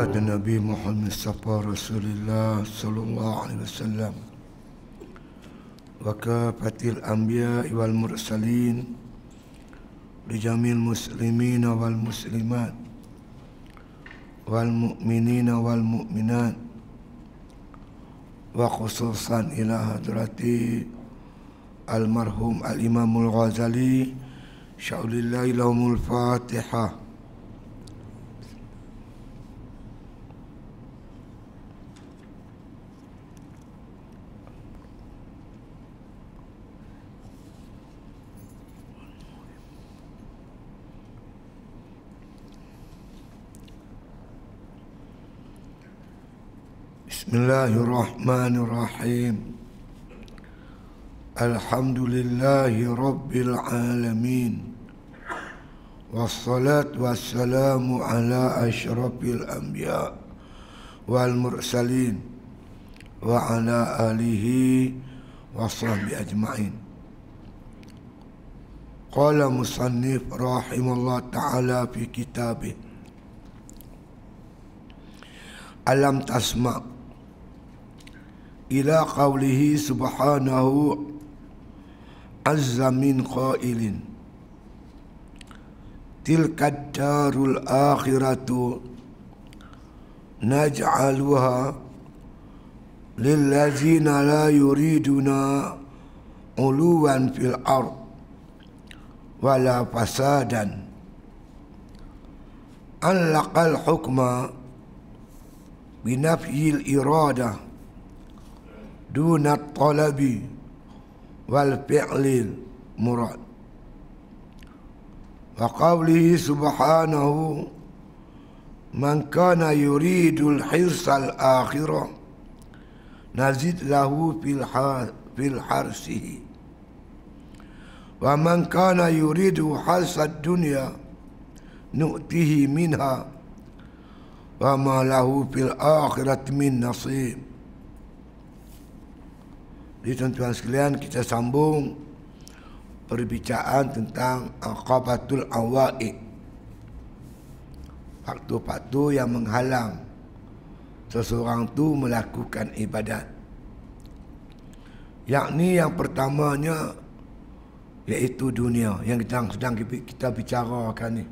Salawat Nabi Muhammad Mustafa Rasulullah Sallallahu Alaihi Wasallam wa kafatil anbiya wal mursalin li jamil muslimin wal muslimat wal mu'minin wal mu'minat wa khususan ila hadrati almarhum al-Imamul Ghazali sya'ulillahi lahumul Fatihah. Bismillahirrahmanirrahim. Alhamdulillahi Rabbil Alamin. Wassalatu wassalamu ala ashrafil anbiya wal mursalin wa ala alihi wa sahbihi ajma'in. Qala musannif rahimallahu ta'ala fi kitabih Alam tasma' ila qawlihi subhanahu azza min qailin tilkad darul akhiratu naj'aluha lillazina la yuriduna uluwan fil ard wala fasadan allaqal hukma binafyil iradah dunat talabi wal fi'lil murad wa qawlihi subhanahu man kana yuridul hirsal akhirah nazid lahu fil harsihi wa man kana yuridu hasad dunya nu'tihi minha wa ma lahu fil akhirati min nasib. Jadi tuan-tuan sekalian, kita sambung perbicaraan tentang aqabatul awaiq, faktor-faktor yang menghalang seseorang tu melakukan ibadat. Yakni yang pertamanya iaitu dunia yang sedang kita bicarakan ni.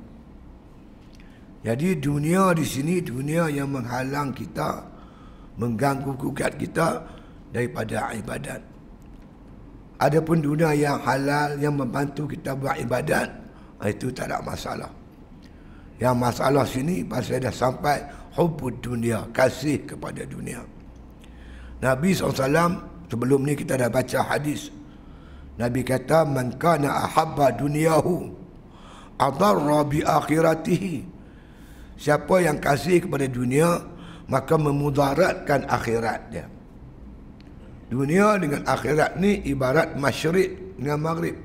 Jadi dunia di sini dunia yang menghalang kita, mengganggu gugat kita daripada ibadat. Adapun dunia yang halal yang membantu kita buat ibadat, itu tak ada masalah. Yang masalah sini pasal dah sampai hubbud dunia, kasih kepada dunia. Nabi SAW sebelum ni kita dah baca hadis. Nabi kata man kana ahabba dunyahu adarra bi akhiratihi. Siapa yang kasih kepada dunia maka memudaratkan akhirat dia. Dunia dengan akhirat ni ibarat masyrik dengan maghrib.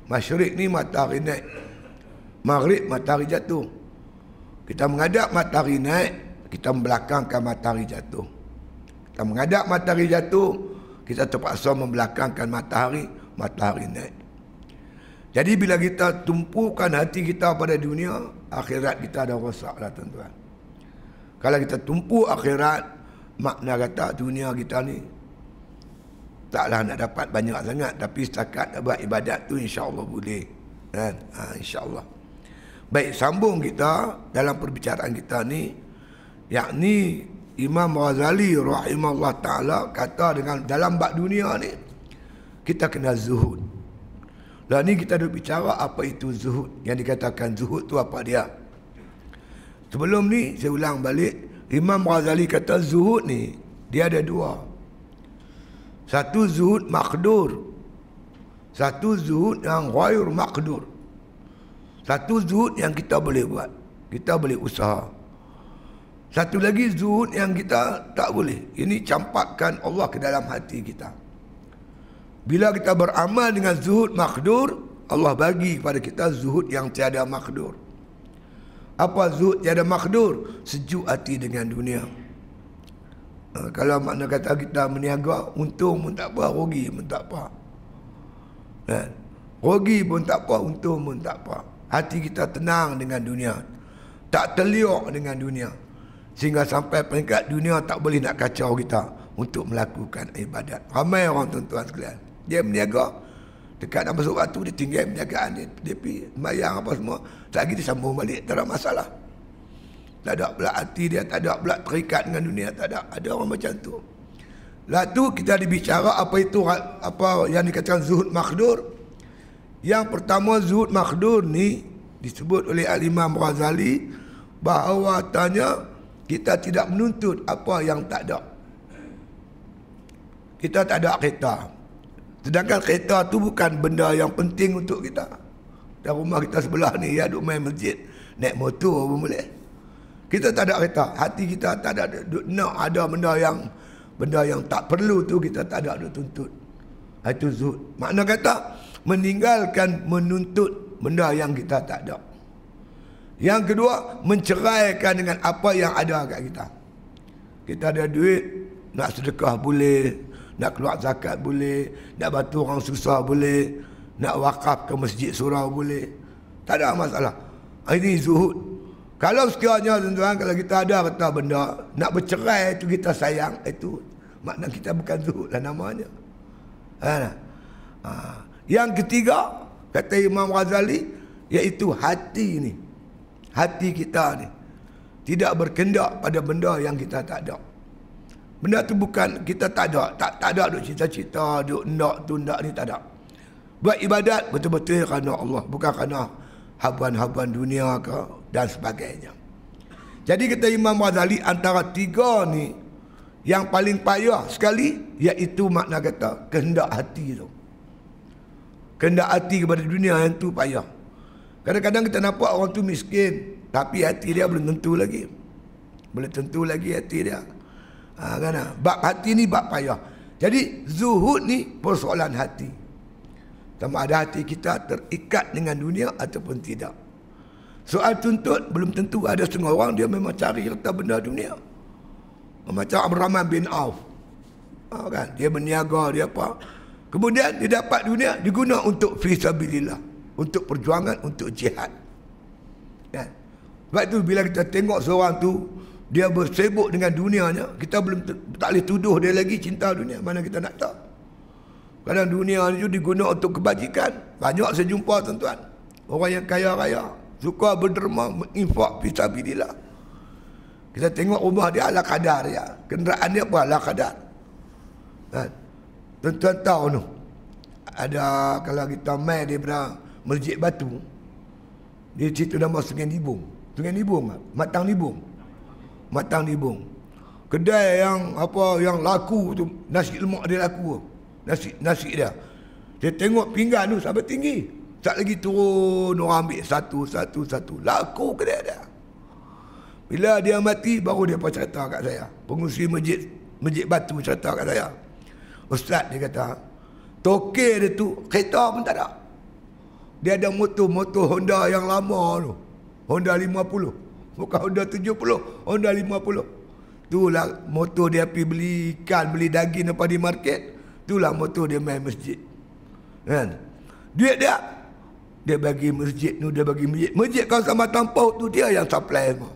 Masyrik ni matahari naik, maghrib matahari jatuh. Kita menghadap matahari naik, kita membelakangkan matahari jatuh. Kita menghadap matahari jatuh, kita terpaksa membelakangkan matahari naik. Jadi bila kita tumpukan hati kita pada dunia, akhirat kita dah rosaklah tuan-tuan. Kalau kita tumpu akhirat, makna kata dunia kita ni taklah nak dapat banyak sangat, tapi setakat nak buat ibadat tu insya-Allah boleh. Kan? Insya-Allah. Baik, sambung kita dalam perbicaraan kita ni, yakni Imam Ghazali rahimahullah taala kata dengan dalam bab dunia ni kita kena zuhud. Lah ni kita duk bicara apa itu zuhud. Yang dikatakan zuhud tu apa dia? Sebelum ni saya ulang balik, Imam Ghazali kata zuhud ni dia ada dua. Satu zuhud maqdur, satu zuhud yang ghair maqdur. Satu zuhud yang kita boleh buat, kita boleh usaha. Satu lagi zuhud yang kita tak boleh. Ini campakkan Allah ke dalam hati kita. Bila kita beramal dengan zuhud maqdur, Allah bagi kepada kita zuhud yang tiada maqdur. Apa zuhud tiada maqdur? Sejuk hati dengan dunia. Kalau makna kata kita meniaga, untung pun tak apa, rugi pun tak apa. Rugi pun tak apa, untung pun tak apa. Hati kita tenang dengan dunia, tak terliok dengan dunia. Sehingga sampai peringkat dunia tak boleh nak kacau kita untuk melakukan ibadat. Ramai orang tuan-tuan sekalian. Dia berniaga. Dekat nak masuk waktu, dia tinggal perniagaan dia. Dia pergi sembahyang apa semua. Tak lagi dia sambung balik. Tak ada masalah. Tak ada pula hati dia. Tak ada pula terikat dengan dunia. Tak ada. Ada orang macam tu. Lalu tu kita dibicara apa itu, apa yang dikatakan zuhud makhdur. Yang pertama, zuhud makhdur ni disebut oleh Al-Imam Ghazali bahawa tanya kita tidak menuntut apa yang tak ada. Kita tak ada kereta. Sedangkan kereta tu bukan benda yang penting untuk kita. Dan rumah kita sebelah ni, ya, duk main masjid, naik motor pun boleh. Kita tak ada kereta. Hati kita tak ada. Nak ada benda yang tak perlu tu, kita tak ada duk tuntut. Itu zuhud. Makna kata meninggalkan menuntut benda yang kita tak ada. Yang kedua, menceraikan dengan apa yang ada kat kita. Kita ada duit, nak sedekah boleh, nak keluar zakat boleh, nak bantu orang susah boleh, nak wakaf ke masjid surau boleh. Tak ada masalah. Ini zuhud. Kalau sekiranya tuan-tuan, kalau kita ada kata benda, nak bercerai itu kita sayang, itu makna kita bukan zuhud lah namanya. Yang ketiga, kata Imam Ghazali, iaitu hati ni. Hati kita ni tidak berkendak pada benda yang kita tak ada. Benda tu bukan kita tak ada, tak ada duk cita-cita, duk nak tu nak ni, tak ada. Buat ibadat betul-betul kerana Allah, bukan kerana habuan-habuan dunia ke dan sebagainya. Jadi kata Imam Ghazali, antara tiga ni yang paling payah sekali, iaitu makna kata kehendak hati tu. Kehendak hati kepada dunia yang tu payah. Kadang-kadang kita nampak orang tu miskin, tapi hati dia belum tentu lagi. Belum tentu lagi hati dia. Kan? Bab hati ni bab payah. Jadi zuhud ni persoalan hati. Sama ada hati kita terikat dengan dunia ataupun tidak. Soal tuntut, belum tentu. Ada setengah orang dia memang cari harta benda dunia. Macam Abdurrahman bin Auf. Kan? Dia berniaga, dia apa. Kemudian dia dapat dunia, diguna untuk fisabilillah. Untuk perjuangan, untuk jihad. Kan? Sebab itu bila kita tengok seorang tu, dia bersibuk dengan dunianya, kita tak boleh tuduh dia lagi cinta dunia. Mana kita nak tahu. Kadang dunia ni diguna untuk kebajikan. Banyak saya jumpa tuan-tuan. Orang yang kaya-kaya, suka berderma, menginfak fisabilillah. Kita tengok rumah dia ala kadar dia. Kenderaan dia pun ala kadar. Kan? Tuan-tuan tahu tu. Ada, kalau kita main daripada Masjid Batu, di situ nama Sungai Nibung. Sungai Nibung, Matang Nibung. Matang Nibung. Kedai yang apa yang laku tu, nasi lemak dia laku. Nasi dia. Dia tengok pinggan tu sampai tinggi. Tak lagi turun, orang ambil satu. Laku kedai dia. Bila dia mati, baru dia cerita kat saya. Pengurusi Masjid Batu cerita kat saya. Ustaz, dia kata, toke dia tu, kereta pun tak ada. Dia ada motor Honda yang lama tu. Honda 50. Bukan Honda 70, Honda 50. Itulah motor dia pergi beli ikan, beli daging apa di market. Itulah motor dia main masjid. Kan? Duit dia bagi masjid tu, dia bagi masjid. Masjid kawasan Batang Pau tu dia yang supply semua.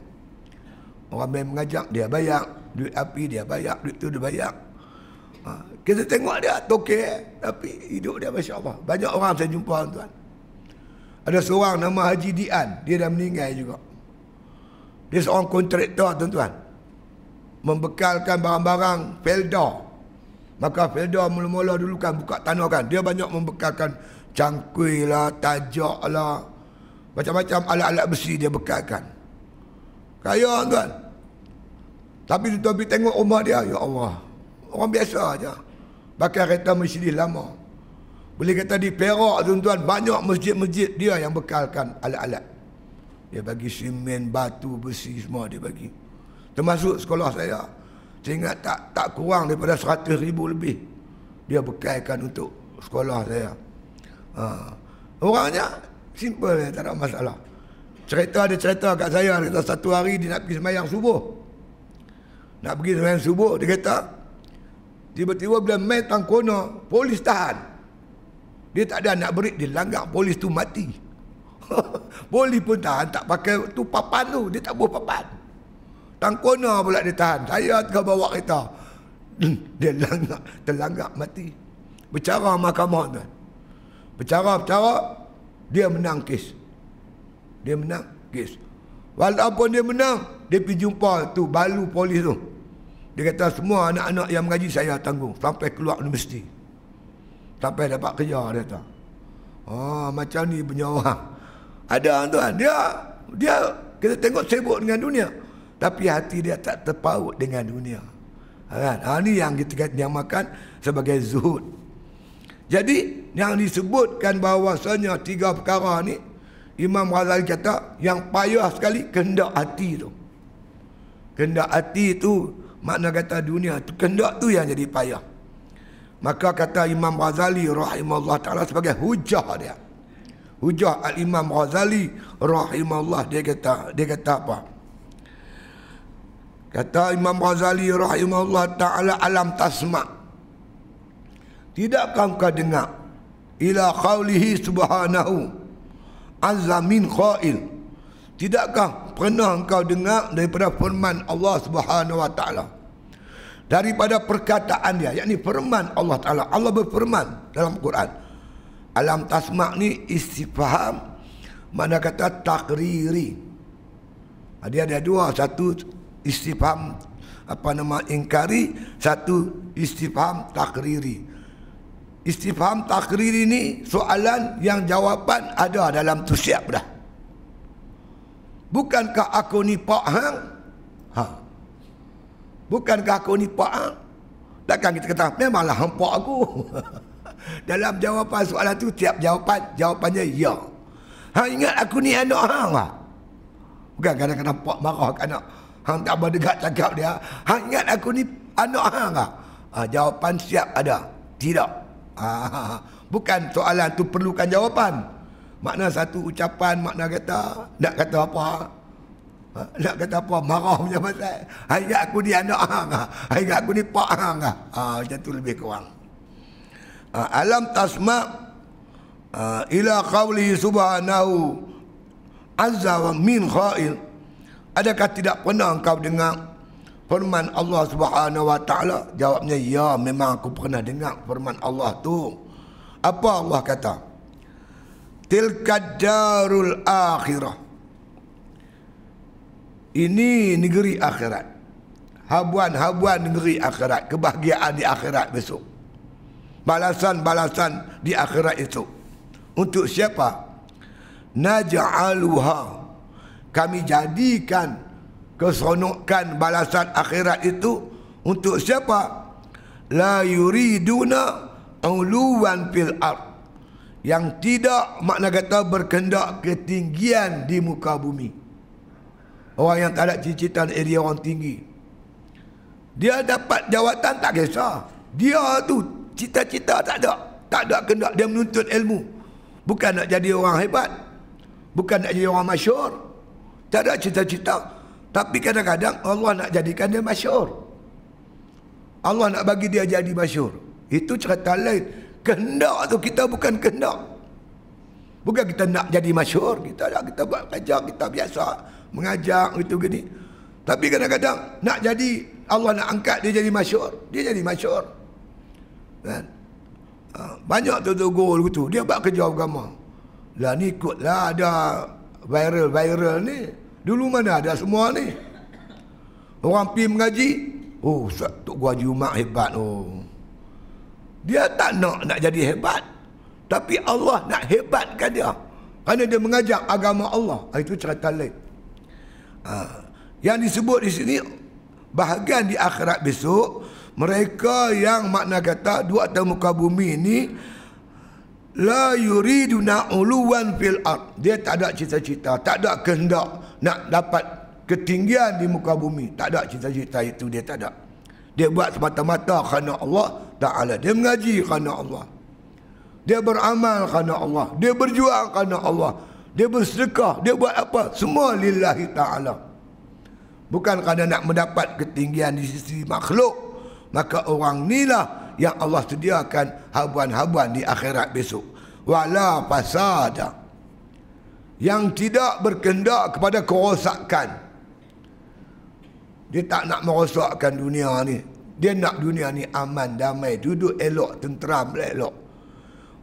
Orang main mengajak, dia bayar. Duit api dia bayar, duit tu dia bayar. Kita tengok dia toke, tapi hidup dia Masya Allah. Banyak orang saya jumpa tuan. Ada seorang nama Haji Dian, dia dah meninggal juga. Dia seorang kontraktor tuan-tuan. Membekalkan barang-barang Felda. Maka Felda mula-mula dulu kan buka tanah kan. Dia banyak membekalkan cangkui lah, tajak lah. Macam-macam alat-alat besi dia bekalkan. Kaya tuan. Tapi tuan-tuan tengok rumah dia, ya Allah. Orang biasa aja. Pakai kereta Mercedes lama. Boleh kata di Perak tuan-tuan, banyak masjid-masjid dia yang bekalkan alat-alat. Dia bagi simen, batu, besi semua dia bagi. Termasuk sekolah saya. Saya ingat tak kurang daripada 100,000 lebih. Dia bekalkan untuk sekolah saya. Orangnya simple, tak ada masalah. Dia cerita kat saya, kata satu hari dia nak pergi sembahyang subuh. Nak pergi sembahyang subuh, dia kata, tiba-tiba bila main tangkona, polis tahan. Dia tak ada nak berit, dia langgar, polis tu mati. Polis pun tahan, tak pakai tu papan tu, dia tak buat papan. Tangkona pula dia tahan. Saya tengah bawa kereta. Dia terlanggar mati. Bercara mahkamah tuan. Bercara, dia menang kes. Dia menang kes. Walaupun dia menang, dia pergi jumpa tu balu polis tu. Dia kata semua anak-anak yang mengaji saya tanggung sampai keluar universiti. Sampai dapat kerja, dia kata. Oh, macam ni punya orang. Ada tuan, dia kita tengok sibuk dengan dunia, tapi hati dia tak terpaut dengan dunia. Kan? Ini yang kita nyamakan sebagai zuhud. Jadi yang disebutkan bahawasanya 3 perkara ni, Imam Ghazali kata yang payah sekali kehendak hati tu. Kehendak hati tu makna kata dunia tu, kehendak tu yang jadi payah. Maka kata Imam Ghazali rahimahullah ta'ala sebagai hujah dia. Hujah al-Imam Ghazali rahimahullah, dia kata apa? Kata Imam Ghazali rahimahullah ta'ala, alam tasma', tidakkah kau dengar ila qawlihi subhanahu azza min qail, tidakkah pernah engkau dengar daripada firman Allah Subhanahu wa taala, daripada perkataan dia, yakni firman Allah Taala. Allah berfirman dalam Quran. Alam tasma' ni istifham, mana kata takriri. Dia ada dua, satu istifham ingkari, satu istifham takriri. Istifham takriri ni soalan yang jawapan ada dalam tu siap dah. Bukankah aku ni pak hang? Bukankah aku ni pak hang? Takkan kita kata memanglah hang pak aku. Dalam jawapan soalan tu tiap jawapannya ya. Hang ingat aku ni anak hang ah? Bukan kadang-kadang pak marah ke anak. Hang tak berdekat cakap dia. Hang ingat aku ni anak hang ah? Jawapan siap ada. Tidak. Bukan soalan tu perlukan jawapan. Makna satu ucapan, makna kata nak kata apa? Nak kata apa? Marah punya pasal. Hang ingat aku ni anak hang ah? Hang ingat aku ni pak hang ah? Macam tu lebih kurang. Alam tasma' ila qawlihi subhanahu azza wa min khail, adakah tidak pernah engkau dengar firman Allah Subhanahu wa taala? Jawabnya ya, memang aku pernah dengar firman Allah tu. Apa Allah kata? Tilkad darul akhirah, ini negeri akhirat. Habuan-habuan negeri akhirat, kebahagiaan di akhirat besok. Balasan-balasan di akhirat itu. Untuk siapa? Naj'aluha, kami jadikan keseronokan balasan akhirat itu untuk siapa? La yuriduna uluwan fil ard, yang tidak makna kata berkendak ketinggian di muka bumi. Orang yang tak ada cita-cita dia orang tinggi, dia dapat jawatan tak kisah. Dia tu cita-cita tak ada kendak dia menuntut ilmu. Bukan nak jadi orang hebat, bukan nak jadi orang masyhur, tak ada cita-cita. Tapi kadang-kadang Allah nak jadikan dia masyhur. Allah nak bagi dia jadi masyhur. Itu cerita lain. Kehendak tu kita bukan kehendak. Bukan kita nak jadi masyhur. Kita buat kerja kita biasa, mengajar gitu gini. Tapi kadang-kadang nak jadi, Allah nak angkat dia jadi masyhur, dia jadi masyhur. Kan? Banyak tu gol gitu, dia buat kerja agama. Lah ni ikutlah ada viral ni. Dulu mana ada semua ni. Orang pergi mengaji, oh Tok Gua Haji Umar hebat oh. Dia tak nak jadi hebat, tapi Allah nak hebatkan dia kerana dia mengajar agama Allah. Itu cerita lain. Yang disebut di sini bahagian di akhirat besok, mereka yang makna kata dua atas muka bumi ini la yuriduna uluwan fil ard, dia tak ada cita-cita, tak ada kehendak nak dapat ketinggian di muka bumi. Tak ada cita-cita itu, dia tak ada. Dia buat semata-mata kerana Allah Ta'ala. Dia mengaji kerana Allah, dia beramal kerana Allah, dia berjuang kerana Allah, dia bersedekah, dia buat apa, semua lillahi ta'ala. Bukan kerana nak mendapat ketinggian di sisi makhluk. Maka orang inilah yang Allah sediakan habuan-habuan di akhirat besok. Wala fasada, yang tidak berkendak kepada kerosakan. Dia tak nak merosakkan dunia ni. Dia nak dunia ni aman, damai, duduk elok, tenteram, elok.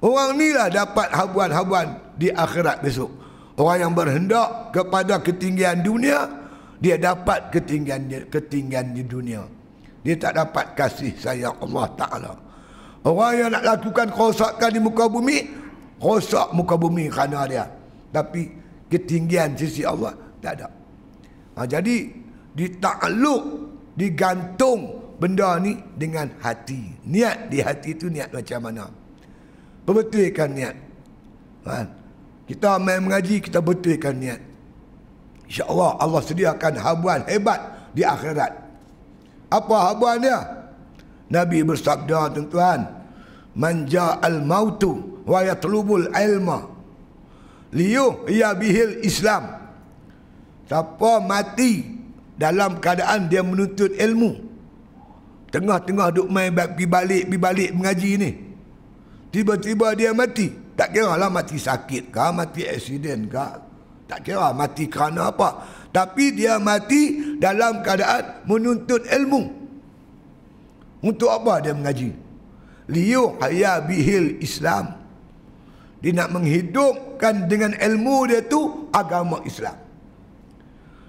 Orang ni lah dapat habuan-habuan di akhirat besok. Orang yang berhendak kepada ketinggian dunia, dia dapat ketinggian di dunia. Dia tak dapat kasih sayang Allah Ta'ala. Orang yang nak lakukan kerosakan di muka bumi, rosak muka bumi kerana dia. Tapi ketinggian sisi Allah tak ada. Jadi ditakluk, digantung benda ni dengan hati. Niat di hati tu niat macam mana? Perbetulkan niat. Kita main mengaji, kita betulkan niat. InsyaAllah Allah sediakan habuan hebat di akhirat. Apa habuan dia? Nabi bersabda, tuan-tuan, man ja'al mautu wa yatlubul ilma liyuhya bihil Islam. Siapa mati dalam keadaan dia menuntut ilmu, tengah-tengah duk main pergi balik mengaji ni, tiba-tiba dia mati. Tak kira lah mati sakit ke, mati aksiden ke, tak kira mati kerana apa, tapi dia mati dalam keadaan menuntut ilmu. Untuk apa dia mengaji? Liyuhya bihil Islam. Dia nak menghidupkan dengan ilmu dia tu agama Islam.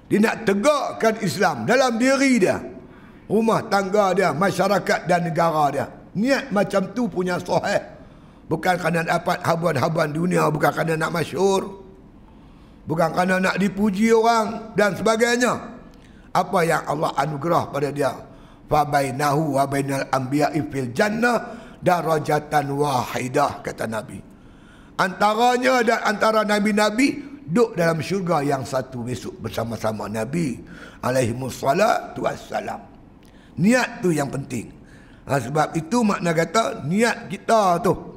Dia nak tegakkan Islam dalam diri dia, rumah tangga dia, masyarakat dan negara dia. Niat macam tu punya sahih. Bukan kerana dapat habuan-habuan dunia, bukan kerana nak masyhur, bukan kerana nak dipuji orang dan sebagainya. Apa yang Allah anugerah pada dia, fa bainahu wa bainal anbiya'i fil jannah darajatan wahidah, kata Nabi. Antaranya dan antara nabi-nabi duduk dalam syurga yang satu besok bersama-sama Nabi alaihimussalatu wassalam. Niat tu yang penting. Sebab itu makna kata niat kita tu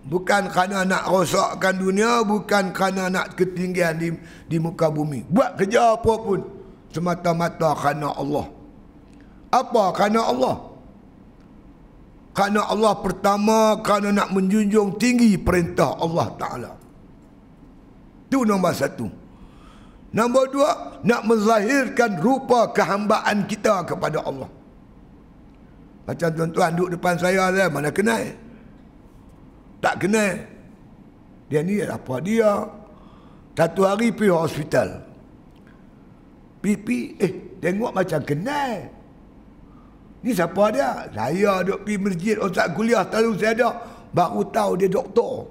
bukan kerana nak rosakkan dunia, bukan kerana nak ketinggian di muka bumi. Buat kerja apa pun semata-mata kerana Allah. Apa kerana Allah? Kerana Allah pertama, kerana nak menjunjung tinggi perintah Allah Ta'ala. Itu nombor satu. Nombor dua, nak menzahirkan rupa kehambaan kita kepada Allah. Macam tuan-tuan duduk depan saya, mana kenal? Tak kenal. Dia ni apa dia? Satu hari pergi hospital. Pipi, tengok macam kenal. Ni siapa dia? Saya duduk pergi masjid, ustaz kuliah selalu saya ada. Baru tahu dia doktor.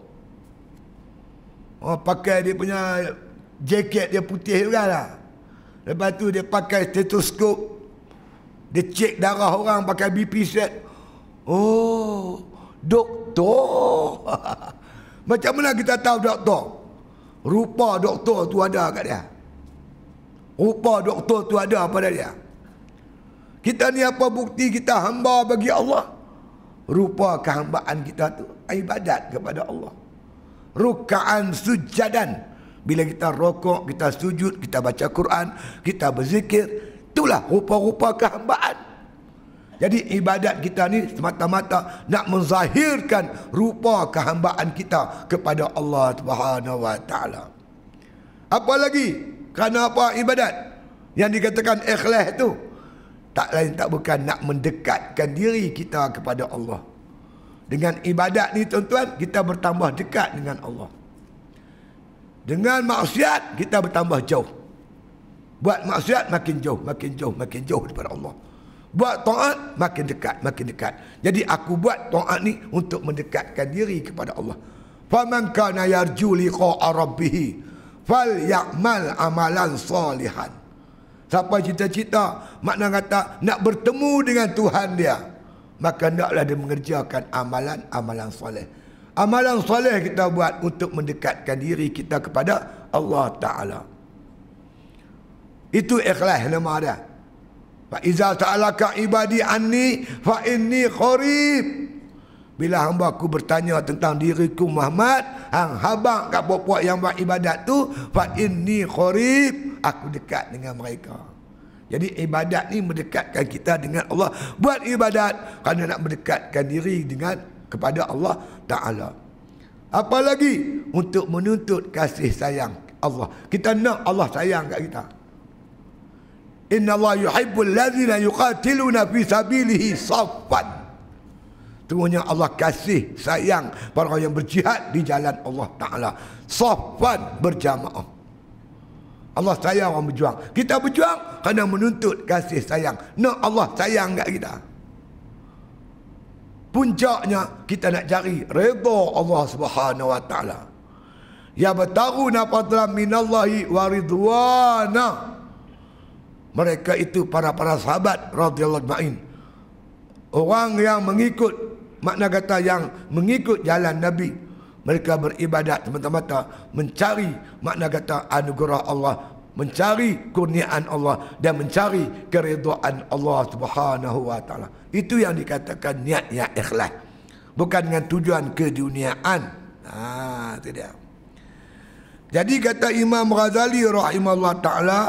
Pakai dia punya jaket dia putih juga lah. Lepas tu dia pakai stetoskop. Dia cek darah orang pakai BP set. Oh, doktor. Macam mana kita tahu doktor? Rupa doktor tu ada kat dia. Rupa doktor tu ada pada dia. Kita ni apa bukti kita hamba bagi Allah? Rupa kehambaan kita tu ibadat kepada Allah. Ruka'an sujadan. Bila kita rokok, kita sujud, kita baca Quran, kita berzikir, itulah rupa-rupa kehambaan. Jadi ibadat kita ni semata-mata nak menzahirkan rupa kehambaan kita kepada Allah Subhanahu wa taala. Apa lagi? Kerana apa ibadat? Yang dikatakan ikhlas tu tak lain tak bukan nak mendekatkan diri kita kepada Allah. Dengan ibadat ni tuan-tuan, kita bertambah dekat dengan Allah. Dengan maksiat kita bertambah jauh. Buat maksiat makin jauh, makin jauh, makin jauh daripada Allah. Buat taat makin dekat, makin dekat. Jadi aku buat taat ni untuk mendekatkan diri kepada Allah. Faman kana yarju liqa'a rabbih falyamal amalan salihan. Siapa cita-cita, makna kata nak bertemu dengan Tuhan dia, maka hendaklah dia mengerjakan amalan soleh. Amalan soleh kita buat untuk mendekatkan diri kita kepada Allah Ta'ala. Itu ikhlas nama dia. Fa iza ta'alaka ibadi anni fa inni qarib. Bila hamba aku bertanya tentang diriku Muhammad, hang habang kat puak-puak yang buat ibadat tu, fa inni qarib, aku dekat dengan mereka. Jadi ibadat ni mendekatkan kita dengan Allah. Buat ibadat kerana nak mendekatkan diri dengan kepada Allah Ta'ala. Apalagi untuk menuntut kasih sayang Allah. Kita nak Allah sayang kat kita. Innallaha yuhibbul ladzina yuqatiluna fi sabilihi saffan. Sungguhnya Allah kasih sayang para orang yang berjihad di jalan Allah Ta'ala. Saffan, berjamaah. Allah sayang orang berjuang. Kita berjuang kerana menuntut kasih sayang. Nak Allah sayang kat kita. Puncaknya kita nak cari redha Allah Subhanahu Wa Ta'ala. Ya bataruna fadlan minallahi wa ridwana. Mereka itu para sahabat radhiyallahu ma'in. Orang yang mengikut, makna kata yang mengikut jalan Nabi. Mereka beribadat semata-mata mencari, makna kata anugerah Allah, mencari kurniaan Allah dan mencari keridhaan Allah Subhanahu Wa Ta'ala. Itu yang dikatakan niat yang ikhlas, bukan dengan tujuan keduniaan. Itu dia. Jadi kata Imam Ghazali rahimahullah ta'ala,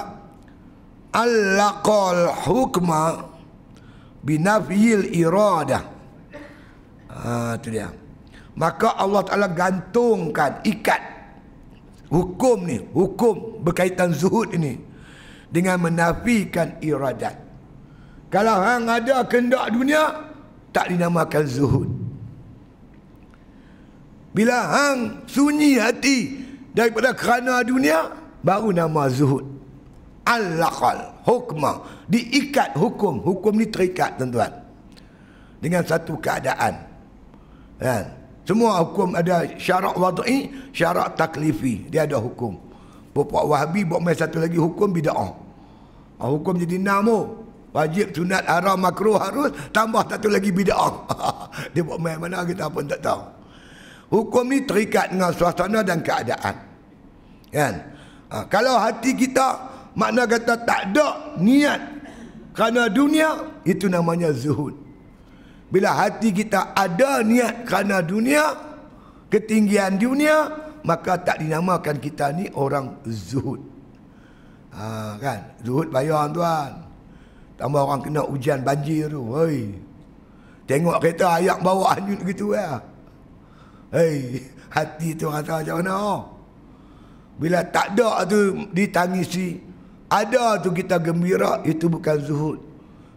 allaqal hukma binafyil iradah. Itu dia. Maka Allah Ta'ala gantungkan, ikat hukum ni, hukum berkaitan zuhud ini dengan menafikan iradat. Kalau hang ada kehendak dunia, tak dinamakan zuhud. Bila hang sunyi hati daripada kerana dunia, baru nama zuhud. Al-laqal hukma, diikat hukum. Hukum ni terikat tuan-tuan dengan satu keadaan, kan? Semua hukum ada syarak wad'i, syarak taklifi. Dia ada hukum. Puak Wahabi buat main satu lagi hukum bid'ah. Hukum jadi 6. Wajib, sunat, haram, makruh, harus, tambah satu lagi bid'ah. Dia buat main mana kita pun tak tahu. Hukum ni terikat dengan suasana dan keadaan, kan? Kalau hati kita, makna kata tak ada niat kerana dunia, itu namanya zuhud. Bila hati kita ada niat kerana dunia, ketinggian dunia, maka tak dinamakan kita ni orang zuhud. Kan? Zuhud bayar tuan. Tambah orang kena hujan banjir tu. Hei. Tengok kereta ayak bawa hanyut gitu ya. Hei, hati tu rasa macam mana? Bila tak ada tu ditangisi, ada tu kita gembira, itu bukan zuhud.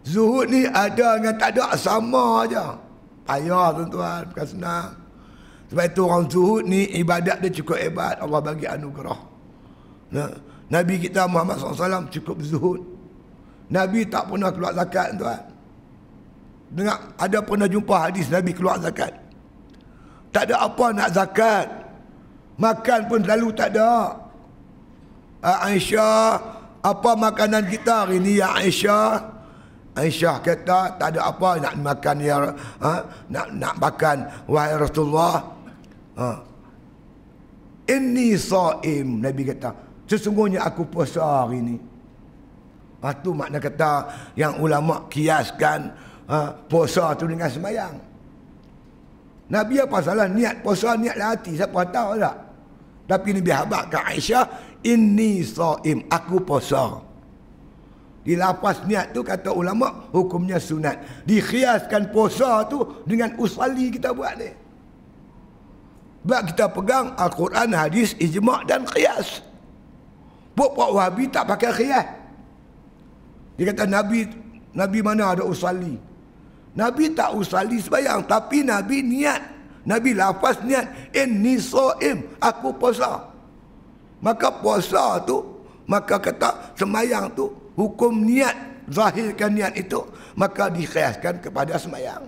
Zuhud ni ada dengan tak ada sama aja. Payah tuan-tuan, bukan senang. Sebab itu orang zuhud ni ibadat dia cukup hebat, Allah bagi anugerah. Nabi kita Muhammad SAW cukup zuhud. Nabi tak pernah keluar zakat tuan. Dengar, ada pernah jumpa hadis Nabi keluar zakat? Tak ada apa nak zakat. Makan pun selalu tak ada. Aisyah, apa makanan kita hari ni ya Aisyah? Aisyah kata tak ada apa nak makan ya, nak makan wahai Rasulullah. Inni shaim, Nabi kata, sesungguhnya aku puasa hari ni. Itu makna kata yang ulama kiaskan puasa tu dengan sembahyang. Nabi apa salah niat puasa, niat hati, siapa tahu tak? Tapi Nabi habaq ke Aisyah, inni shaim, aku puasa. Di lafaz niat tu kata ulama hukumnya sunat. Dikhiaskan puasa tu dengan usalli kita buat ni. Sebab kita pegang Al-Quran, hadis, ijma' dan qiyas. Puak-puak Wahabi tak pakai qiyas. Dia kata Nabi mana ada usalli. Nabi tak usalli sembahyang, tapi Nabi niat. Nabi lafaz niat, inni shaim, aku puasa. Maka puasa tu, maka kata sembahyang tu hukum niat, zahirkan niat itu, maka dikhiaskan kepada sembahyang.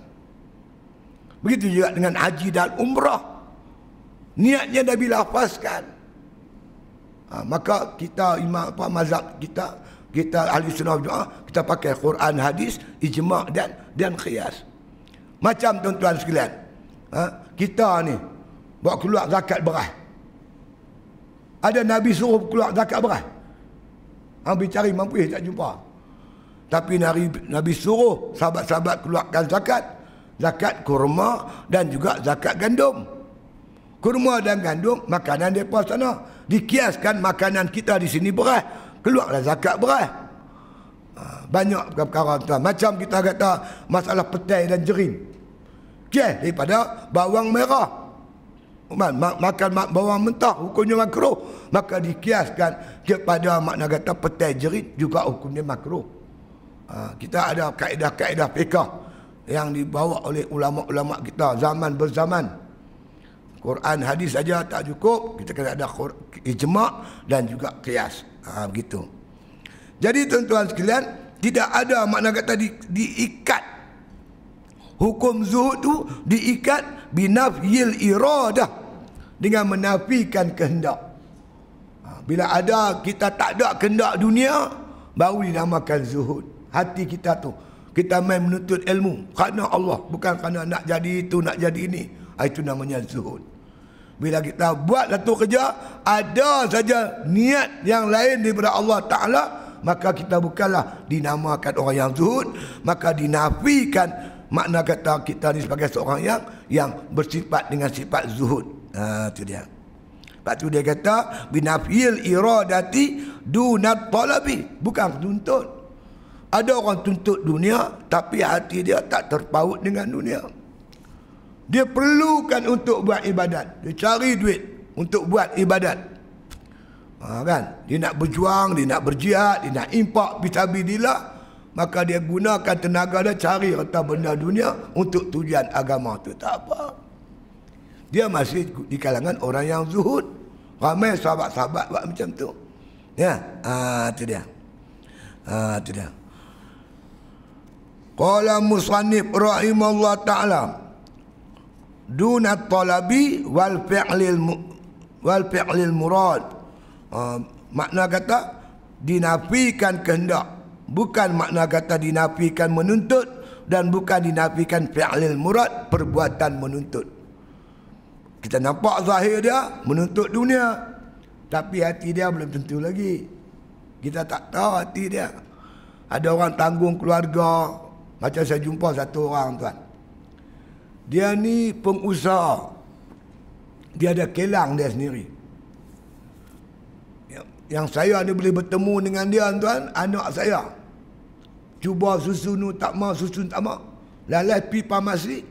Begitu juga dengan haji dan umrah. Niatnya Nabi lafazkan. Maka kita imam apa mazhab kita ahli sunnah doa, kita pakai Quran, hadis, ijma' dan qiyas. Macam tuan-tuan sekalian, kita ni buat keluar zakat beras. Ada Nabi suruh keluar zakat beras? Ambil cari mampu tak jumpa. Tapi Nabi suruh sahabat-sahabat keluarkan zakat kurma dan juga zakat gandum. Kurma dan gandum makanan depa sana. Dikiaskan makanan kita di sini beras, keluarlah zakat beras. Banyak perkara tuan. Macam kita kata masalah petai dan jerin. Daripada bawang merah. makan bawang mentah hukumnya makruh, maka dikiaskan kepada makna kata petai jerit juga hukumnya makruh. Kita ada kaedah-kaedah fiqh yang dibawa oleh ulama-ulama kita zaman berzaman. Quran hadis saja tak cukup, kita kena ada ijma' dan juga qiyas. Begitu. Jadi tuan-tuan sekalian, tidak ada makna kata diikat. Hukum zuhud tu diikat binafyil iradah, dengan menafikan kehendak. Bila ada kita tak ada kehendak dunia, baru dinamakan zuhud. Hati kita tu, kita main menuntut ilmu kerana Allah, bukan kerana nak jadi itu, nak jadi ini. Itu namanya zuhud. Bila kita buat satu kerja, ada saja niat yang lain daripada Allah Ta'ala, maka kita bukanlah dinamakan orang yang zuhud, maka dinafikan makna kata kita ni sebagai seorang yang bersifat dengan sifat zuhud. Itu dia. Lepas tu dia kata binafil iradati dunat talabi, bukan tuntut. Ada orang tuntut dunia tapi hati dia tak terpaut dengan dunia. Dia perlukan untuk buat ibadat, dia cari duit untuk buat ibadat. Kan? Dia nak berjuang, dia nak berjihad, dia nak infak fisabilillah, maka dia gunakan tenaga dia cari harta benda dunia untuk tujuan agama tu. Tak apa. Dia masih di kalangan orang yang zuhud. Ramai sahabat-sahabat buat macam tu. Ya, itu dia. Itu dia. Qala musannif rahimahullah ta'ala dunat talabi wal fi'lil murad. Makna kata dinafikan kehendak, bukan makna kata dinafikan menuntut, dan bukan dinafikan fi'lil murad, perbuatan menuntut. Kita nampak zahir dia menuntut dunia, tapi hati dia belum tentu lagi. Kita tak tahu hati dia. Ada orang tanggung keluarga. Macam saya jumpa satu orang tuan, dia ni pengusaha, dia ada kilang dia sendiri. Yang saya ni boleh bertemu dengan dia tuan, anak saya cuba susu nu tak mau, susu tak mau, lalai pi farmasi,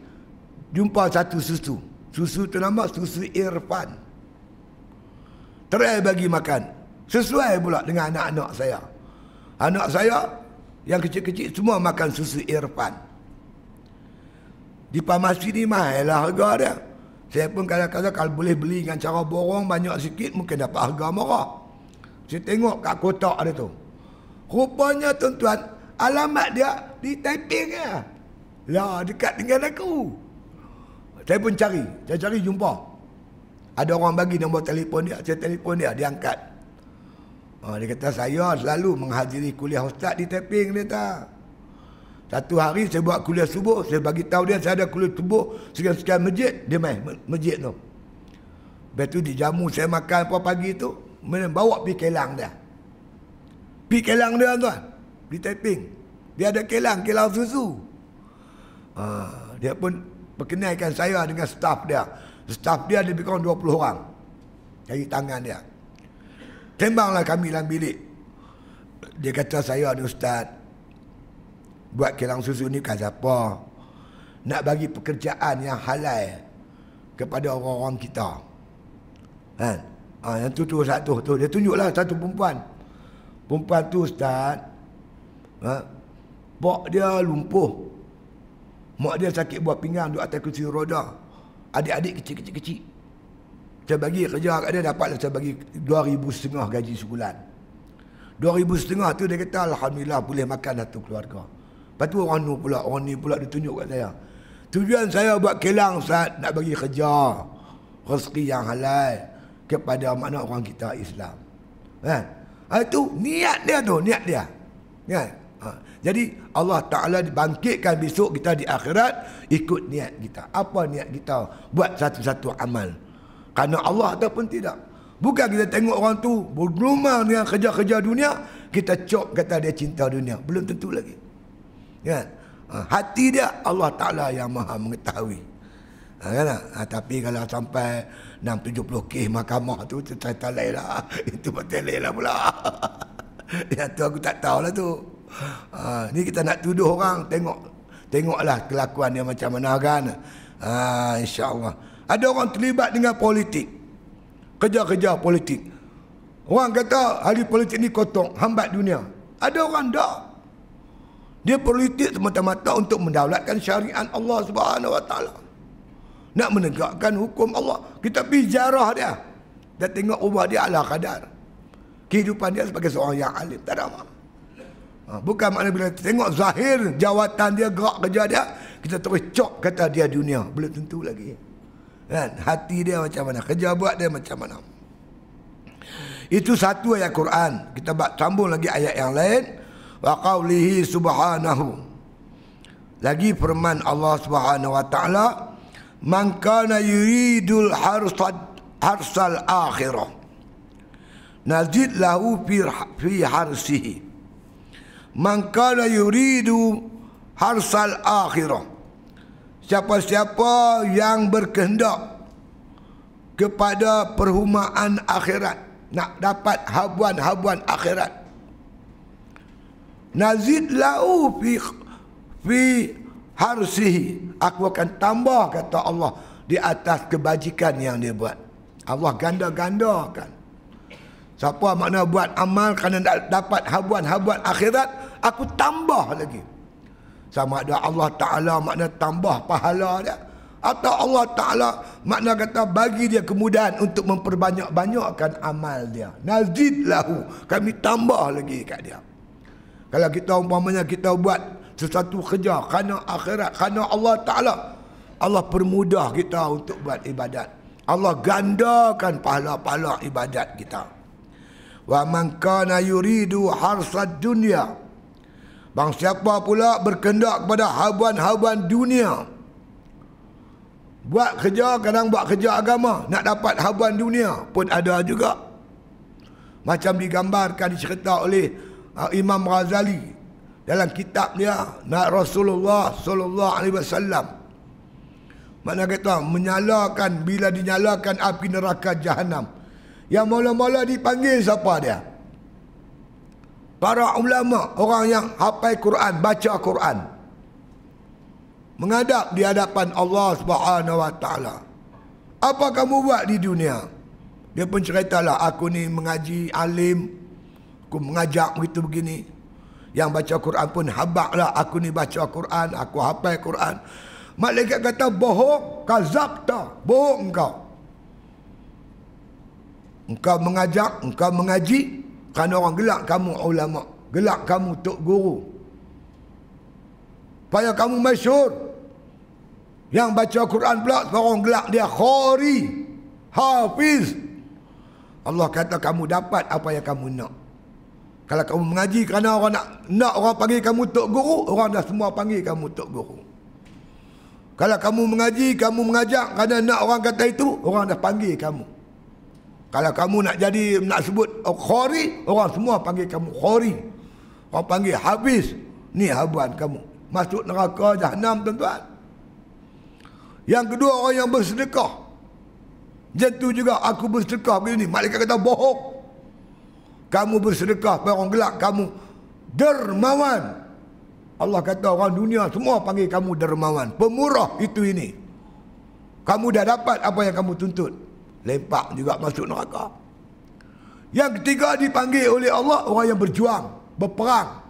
jumpa satu susu tu nama susu Irfan, try bagi makan, sesuai pula dengan anak-anak saya. Anak saya yang kecil-kecil semua makan susu Irfan. Di farmasi ni mahal lah harga dia. Saya pun kadang-kadang kalau boleh beli dengan cara borong banyak sikit, mungkin dapat harga murah. Saya tengok kat kotak dia tu, rupanya tuan-tuan, alamat dia di Taiping ya. Lah, dekat dengan aku. Saya pun saya cari jumpa. Ada orang bagi nombor telefon dia, saya telefon dia, dia angkat. Dia kata saya selalu menghadiri kuliah ustaz di Taiping, dia kata. Satu hari saya buat kuliah subuh, saya bagi tahu dia saya ada kuliah subuh sekian-sekian masjid, dia main masjid tu. Lepas tu dijamu saya makan apa pagi tu, bawa pergi kelang dia. Pergi kelang dia tuan, di Taiping. Dia ada kelang susu. Dia pun perkenalkan saya dengan staf dia. Staf dia lebih kurang 20 orang. Dari tangan dia. Sembanglah kami dalam bilik. Dia kata saya ni ustaz, buat kilang susu ni bukan siapa. Nak bagi pekerjaan yang halal kepada orang-orang kita. Kan? Yang tu satu tu. Dia tunjuklah satu perempuan. Perempuan tu ustaz, mak dia lumpuh. Mak dia sakit buah pinggang, duduk atas kursi roda. Adik-adik kecil-kecil. Saya bagi kerja kat dia, dapatlah saya bagi 2,500 gaji sebulan. 2,500 tu dia kata alhamdulillah boleh makan satu keluarga. Lepas tu orang ni pula dia tunjuk kat saya. Tujuan saya buat kilang ustaz, nak bagi kerja, rezeki yang halal kepada makna orang kita Islam. Kan? Itu niat dia tu, niat dia. Kan? Jadi Allah Ta'ala dibangkitkan besok kita di akhirat ikut niat kita. Apa niat kita? Buat satu-satu amal kerana Allah ataupun tidak. Bukan kita tengok orang tu bergelumang dengan kerja-kerja dunia, kita cop kata dia cinta dunia. Belum tentu lagi. Kan? Hati dia Allah Ta'ala yang maha mengetahui. Kan? Tapi kalau sampai 6-70 mahkamah tu cerita lain lah. Itu betul lain lah pula. Yang tu aku tak tahulah tu. Ni kita nak tuduh orang, tengoklah kelakuan dia macam mana kan. InsyaAllah Ada orang terlibat dengan politik, kerja-kerja politik. Orang kata ahli politik ni kotor, hambat dunia. Ada orang tak. Dia politik semata-mata untuk mendaulatkan syariat Allah Subhanahu Wa Taala. Nak menegakkan hukum Allah. Kita pergi ziarah dia. Dan tengok rumah dia ala kadar. Kehidupan dia sebagai seorang yang alim. Tak ada apa. Bukan makna bila tengok zahir jawatan dia, gerak kerja dia, kita terus cok kata dia dunia. Belum tentu lagi. Kan? Hati dia macam mana, kerja buat dia macam mana. Itu satu ayat Quran. Kita sambung lagi ayat yang lain. Wa qawlihi subhanahu. Lagi firman Allah Subhanahu Wa Taala, man kana yuridul harsal akhirah nazid lahu fi harsihi. Man kana yuridu harsal akhirah, siapa-siapa yang berkehendak kepada perhumaan akhirat, nak dapat habuan-habuan akhirat, nazid lahu fi harsihi, aku akan tambah, kata Allah, di atas kebajikan yang dia buat. Allah ganda-gandakan. Siapa makna buat amal kerana dapat habuan-habuan akhirat, aku tambah lagi. Sama ada Allah Ta'ala makna tambah pahala dia, atau Allah Ta'ala makna kata bagi dia kemudahan untuk memperbanyak-banyakkan amal dia. Nazid lahu, kami tambah lagi kat dia. Kalau kita umpamanya kita buat sesuatu kerja kerana akhirat, kerana Allah Ta'ala, Allah permudah kita untuk buat ibadat. Allah gandakan pahala-pahala ibadat kita. Wa man kana yuridu harsad dunya, bang siapa pula berkehendak kepada habuan-habuan dunia, buat kerja, kadang buat kerja agama, nak dapat habuan dunia pun ada juga. Macam digambarkan, dicerita oleh Imam Ghazali dalam kitab dia Rasulullah sallallahu alaihi wasallam. Mana kata menyalakan, bila dinyalakan api neraka jahanam, yang mula-mula dipanggil siapa dia? Para ulama, orang yang hafal Quran, baca Quran, menghadap di hadapan Allah Subhanahu Wa Taala. Apa kamu buat di dunia? Dia pun ceritalah, aku ni mengaji, alim, aku mengajak begitu begini. Yang baca Quran pun habaklah, aku ni baca Quran, aku hafal Quran. Malaikat kata, bohong, kazabta, bohong engkau. Engkau mengajak, engkau mengaji, kerana orang gelak kamu ulama, gelak kamu tok guru, supaya kamu masyhur. Yang baca Quran pula orang gelak dia khori, hafiz. Allah kata kamu dapat apa yang kamu nak. Kalau kamu mengaji kerana orang nak orang panggil kamu tok guru, orang dah semua panggil kamu tok guru. Kalau kamu mengaji, kamu mengajak kerana nak orang kata itu, orang dah panggil kamu. Kalau kamu nak jadi, nak sebut khori, orang semua panggil kamu khori. Orang panggil habis. Ni habuan kamu. Masuk neraka jahanam, tuan-tuan. Yang kedua, orang yang bersedekah. Jangan juga, aku bersedekah begini. Malaikat kata bohong. Kamu bersedekah, orang gelak kamu dermawan. Allah kata orang dunia semua panggil kamu dermawan, pemurah itu ini. Kamu dah dapat apa yang kamu tuntut. Lempak juga masuk neraka. Yang ketiga dipanggil oleh Allah orang yang berjuang, berperang.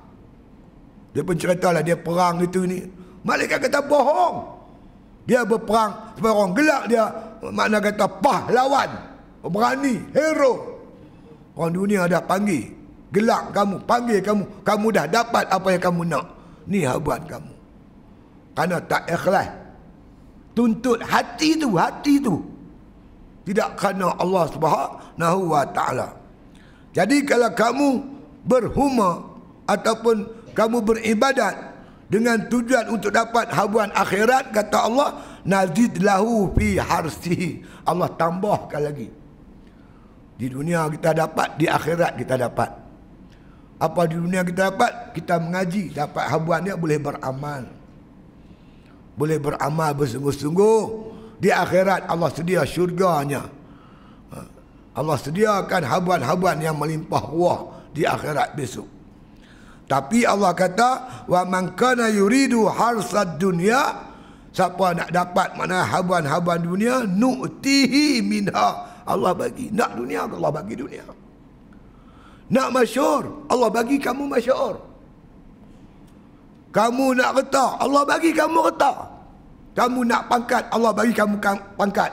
Dia pun ceritalah dia perang itu ni. Malaikat kata bohong. Dia berperang supaya orang gelak dia, makna kata pahlawan, berani, hero. Orang dunia dah panggil, gelak kamu, panggil kamu, kamu dah dapat apa yang kamu nak. Ni habuan kamu. Kerana tak ikhlas. Tuntut hati tu, tidak kerana Allah Subhanahu Wa Taala. Jadi kalau kamu berhuma ataupun kamu beribadat dengan tujuan untuk dapat habuan akhirat, kata Allah, nazid lahu fi harsihi, Allah tambahkan lagi. Di dunia kita dapat, di akhirat kita dapat. Apa di dunia kita dapat? Kita mengaji, dapat habuan dia, boleh beramal. Boleh beramal bersungguh-sungguh. Di akhirat Allah sedia syurganya. Allah sediakan habuan-habuan yang melimpah ruah di akhirat besok. Tapi Allah kata, wa man kana yuridu harsad dunya, Siapa nak dapat mana haban-haban dunia, nu'tihi minha. Allah bagi. Nak dunia, Allah bagi dunia. Nak masyhur, Allah bagi kamu masyhur. Kamu nak reta, Allah bagi kamu reta. Kamu nak pangkat, Allah bagi kamu pangkat.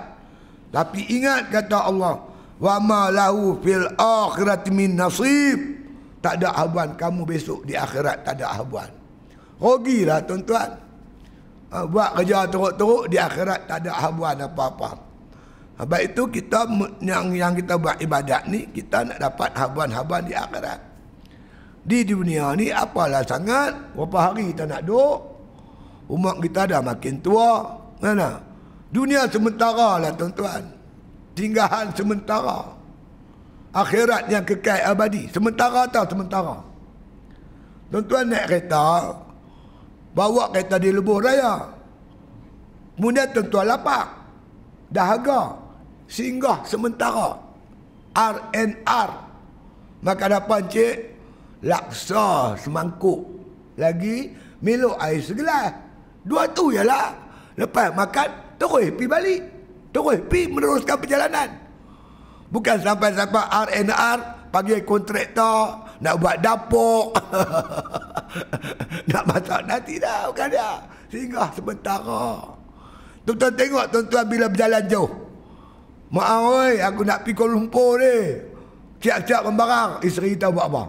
Tapi ingat kata Allah, wa ma lahu fil akhirati min nasib. Tak ada habuan kamu besok di akhirat, tak ada habuan. Rugilah tuan-tuan. Buat kerja teruk-teruk, di akhirat tak ada habuan apa-apa. Sebab itu kita yang kita buat ibadat ni, kita nak dapat habuan-habuan di akhirat. Di dunia ni apalah sangat, berapa hari kita nak duduk, umat kita dah makin tua. Mana? Dunia sementara lah tuan-tuan. Tinggalan sementara. Akhirat yang kekal abadi. Sementara tau, sementara. Tuan-tuan naik kereta, bawa kereta di lebuh raya. Kemudian tuan-tuan lapak. Dahaga. Singgah sementara. R&R. Maka dapat cik, laksa semangkuk. Lagi, Milo air segelas. Dua tu ialah. Lepas makan, terus pergi balik. Terus pergi meneruskan perjalanan. Bukan sampai-sampai R&R, panggil kontraktor, nak buat dapur. Nak masak nanti dah, bukan dia. Singgah sementara. Tuan-tuan tengok tuan-tuan bila berjalan jauh. Maaf oi, aku nak pergi Kuala Lumpur ni. Siap-siap membarang. Isteri kita buat apa?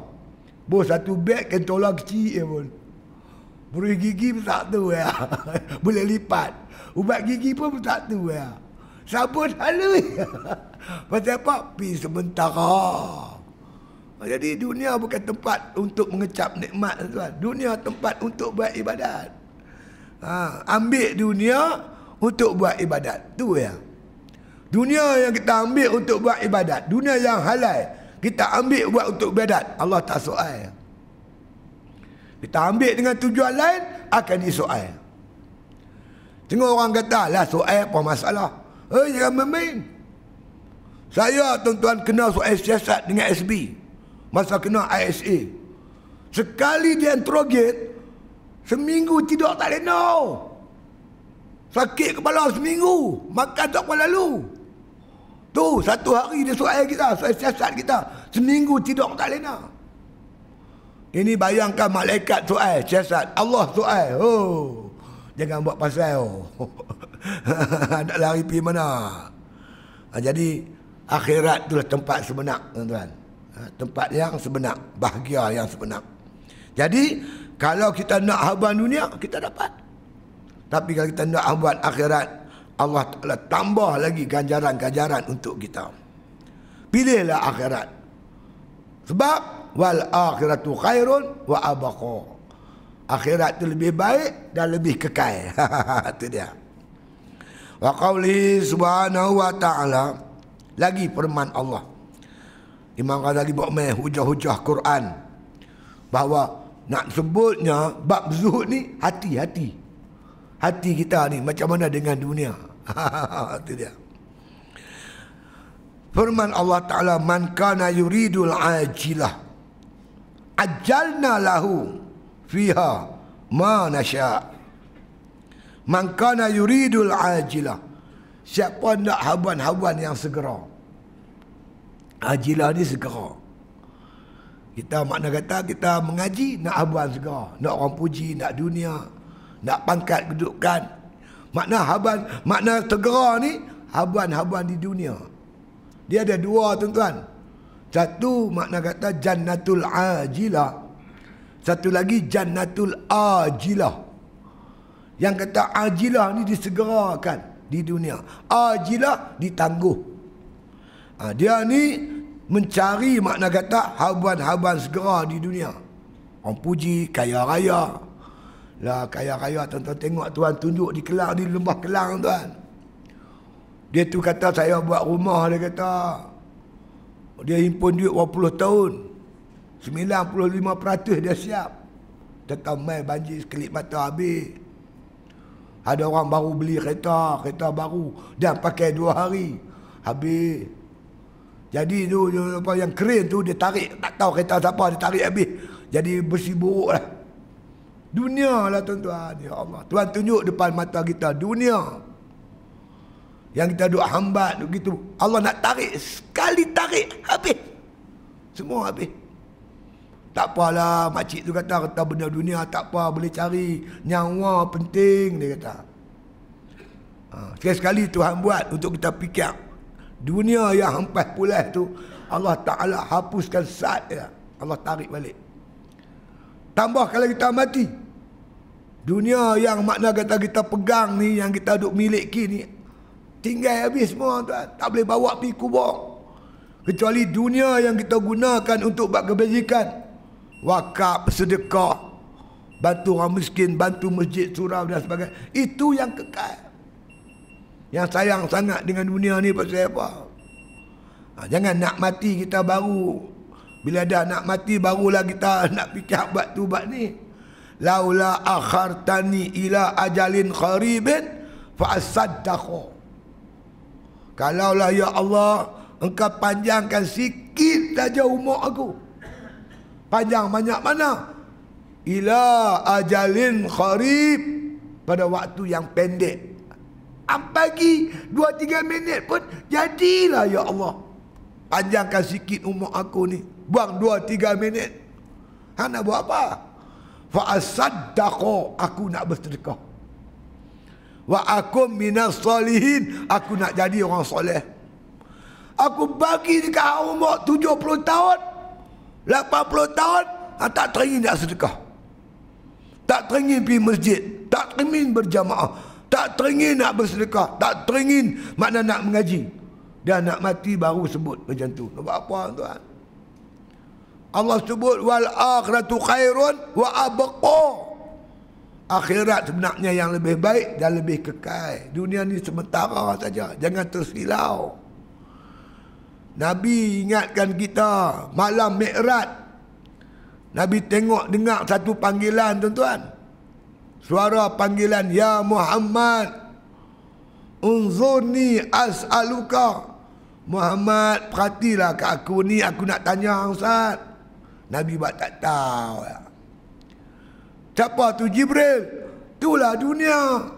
Bos satu beg kentola kecil je pun. Beri gigi pun tak tu ya. Boleh lipat. Ubat gigi pun tak tu ya. Sabun halus. Pasal apa? Pergi sementara. Jadi dunia bukan tempat untuk mengecap nikmat tuan. Dunia tempat untuk buat ibadat. Ambil dunia untuk buat ibadat. Tu ya. Dunia yang kita ambil untuk buat ibadat, dunia yang halal, kita ambil buat untuk ibadat, Allah tak soal. Kita ambil dengan tujuan lain, akan disoal. Tengok orang kata, lah soal apa masalah? Jangan main-main. Saya tuan-tuan kena soal siasat dengan SB. Masa kena ISA. Sekali dia interrogate, seminggu tidur tak lena. Sakit kepala seminggu, makan tak apa lalu. Tu, satu hari dia soal kita, soal siasat kita. Seminggu tidur tak lena. Ini bayangkan malaikat soal siasat, Allah soal. Oh, jangan buat pasal. Nak lari pergi mana? Jadi, akhirat itulah tempat sebenar, tuan-tuan. Tempat yang sebenar, bahagia yang sebenar. Jadi, kalau kita nak habuan dunia, kita dapat. Tapi kalau kita nak habuan akhirat, Allah Ta'ala tambah lagi ganjaran-ganjaran untuk kita. Pilihlah akhirat. Sebab wal akhiratu khairun wa abqa. Akhirat itu lebih baik dan lebih kekal. Itu dia. Wa qawlihi subhanahu wa ta'ala. Lagi firman Allah. Imam Ghazali buat main hujah-hujah Quran. Bahawa nak sebutnya bab zuhud ni hati-hati. Hati kita ni macam mana dengan dunia. Itu dia. Firman Allah Ta'ala, man kana yuridul ajilah ajalna lahu fiha ma nasya. Man kana yuridul ajilah, siapa nak habuan-habuan yang segera. Ajilah ni segera. Kita makna kata kita mengaji nak habuan segera, nak orang puji, nak dunia, nak pangkat kedudukan. Makna habuan, makna segera ni habuan-habuan di dunia. Dia ada dua tuan-tuan. Satu makna kata jannatul ajilah. Satu lagi jannatul ajilah. Yang kata ajilah ni disegerakan di dunia. Ajilah ditangguh. Dia ni mencari makna kata habuan-habuan segera di dunia. Orang puji, kaya raya. Lah kaya raya tuan-tuan tengok tuan tunjuk di Kelang, di lembah Kelang tuan. Dia tu kata saya buat rumah, dia kata. Dia himpun duit 20 tahun. 95% dia siap. Tetap main banjir sekelip mata habis. Ada orang baru beli kereta baru dan pakai 2 hari habis. Jadi tu apa yang keren tu dia tarik, tak tahu kereta siapa dia tarik habis. Jadi bersih buruk lah. Dunia lah tuan-tuan. Ya Allah. Tuhan tunjuk depan mata kita. Dunia. Yang kita duk hambat duk gitu. Allah nak tarik. Sekali tarik. Habis. Semua habis. Tak apalah. Makcik tu kata benda dunia tak apa. Boleh cari. Nyawa penting. Dia kata. Sekali-sekali Tuhan buat untuk kita fikir. Dunia yang hampas pulih tu. Allah Ta'ala hapuskan saat dia. Allah tarik balik. Tambah kalau kita mati. Dunia yang makna kata kita pegang ni, yang kita duk miliki ni, tinggal habis semua tuan. Tak boleh bawa pergi kubur. Kecuali dunia yang kita gunakan untuk buat kebajikan. Wakaf, sedekah, bantu orang miskin, bantu masjid, surau dan sebagainya. Itu yang kekal. Yang sayang sangat dengan dunia ni pasal apa? Jangan nak mati kita baru. Bila dah nak mati barulah kita nak fikir buat tu buat ni. Laula akhartani ila ajalin qaribin fa asaddaqu. Kalaulah ya Allah engkau panjangkan sikit saja umur aku. Panjang banyak mana? Ila ajalin qarib, pada waktu yang pendek. Pagi 2-3 minit pun jadilah ya Allah. Panjangkan sikit umur aku ni. Buang 2-3 minit. Hang nak buat apa? Fa asaddaqu, aku nak bersedekah. Wa akum minas solihin, aku nak jadi orang soleh. Aku bagi dekat umur 70 tahun, 80 tahun, tak teringin nak sedekah. Tak teringin pergi masjid, tak teringin berjamaah, tak teringin nak bersedekah, tak teringin makna nak mengaji. Dan nak mati baru sebut macam tu. Nak buat apa tuan? Allah sebut wal akhiratu khairun wa abqa. Akhirat sebenarnya yang lebih baik dan lebih kekal. Dunia ni sementara saja. Jangan tersilau. Nabi ingatkan kita malam Mi'raj. Nabi tengok dengar satu panggilan tuan-tuan. Suara panggilan, ya Muhammad, unzurni as'aluka. Muhammad, perhatilah ke aku ni, aku nak tanya Ustaz. Nabi buat tak tahu. Siapa tu? Jibril. Itulah dunia.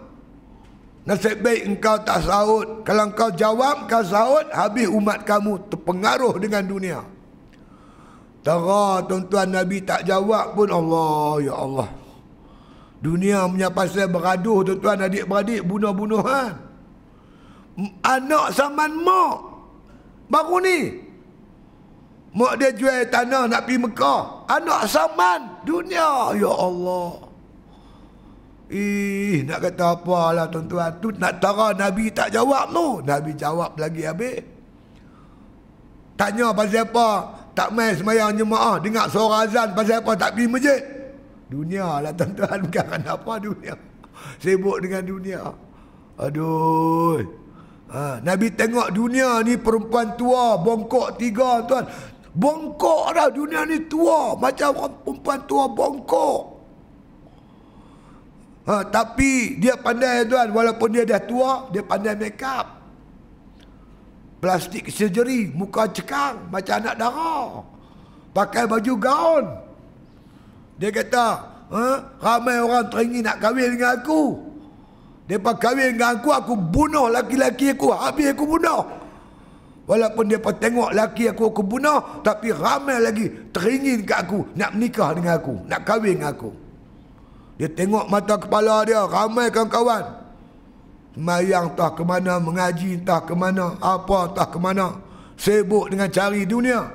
Nasib baik engkau tak sahut. Kalau engkau jawab, kau sahut, habis umat kamu terpengaruh dengan dunia. Tara tuan-tuan, Nabi tak jawab pun, Allah, ya Allah. Dunia punya pasal beraduh tuan-tuan, adik-beradik, bunuh-bunuhan. Anak zaman mak baru ni, mak dia jual tanah nak pergi Mekah. Anak zaman dunia, ya Allah. Nak kata apalah tuan-tuan. Tu nak tara Nabi tak jawab tu. Nabi jawab lagi habis. Tanya pasal apa tak main sembahyang jemaah, dengar suara azan pasal apa tak pergi masjid. Dunia lah tuan-tuan, bukan apa dunia. Sibuk dengan dunia. Aduh. Nabi tengok dunia ni perempuan tua, bongkok 3 tuan. Bongkok dah dunia ni tua. Macam perempuan tua bongkok. Tapi dia pandai tuan. Walaupun dia dah tua, dia pandai make up. Plastik surgery, muka cekang macam anak dara. Pakai baju gaun. Dia kata, ramai orang teringin nak kahwin dengan aku. Mereka kahwin dengan aku bunuh laki-laki aku, habis aku bunuh. Walaupun mereka tengok laki aku bunuh, tapi ramai lagi teringin kat aku, nak menikah dengan aku, nak kahwin dengan aku. Dia tengok mata kepala dia, ramai kawan-kawan. Semayang entah ke mana, mengaji entah ke mana, apa entah ke mana. Sibuk dengan cari dunia.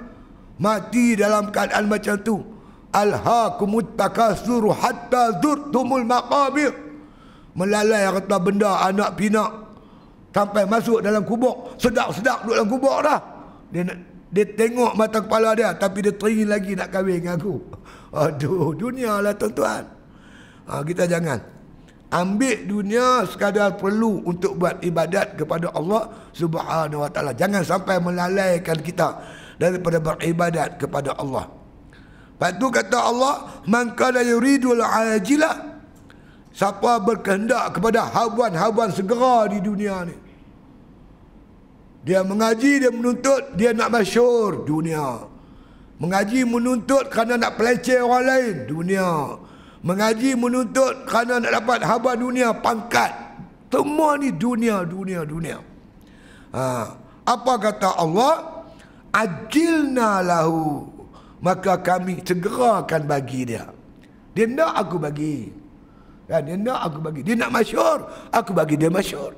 Mati dalam keadaan macam tu. Alhaakumut takasur hatta zurtumul maqabir. Melalai harta benda, anak pinak, sampai masuk dalam kubur. Sedap-sedap duduk dalam kubur dah. Dia tengok mata kepala dia, tapi dia teringin lagi nak kahwin dengan aku. Aduh, dunia lah tuan-tuan. Kita jangan ambil dunia sekadar perlu untuk buat ibadat kepada Allah Subhanahu Wa Taala. Jangan sampai melalaikan kita daripada beribadat kepada Allah. Lepas tu kata Allah, man kana yuridul ajilah, siapa berkehendak kepada habuan-habuan segera di dunia ni. Dia mengaji, dia menuntut, dia nak masyhur, dunia. Mengaji menuntut kerana nak peleceh orang lain, dunia. Mengaji menuntut kerana nak dapat haba dunia, pangkat. Semua ni dunia. Apa kata Allah? Ajilna lahu. Maka kami segerakan bagi dia. Dia nak aku bagi. Dia nak aku bagi. Dia nak masyhur, aku bagi dia masyhur.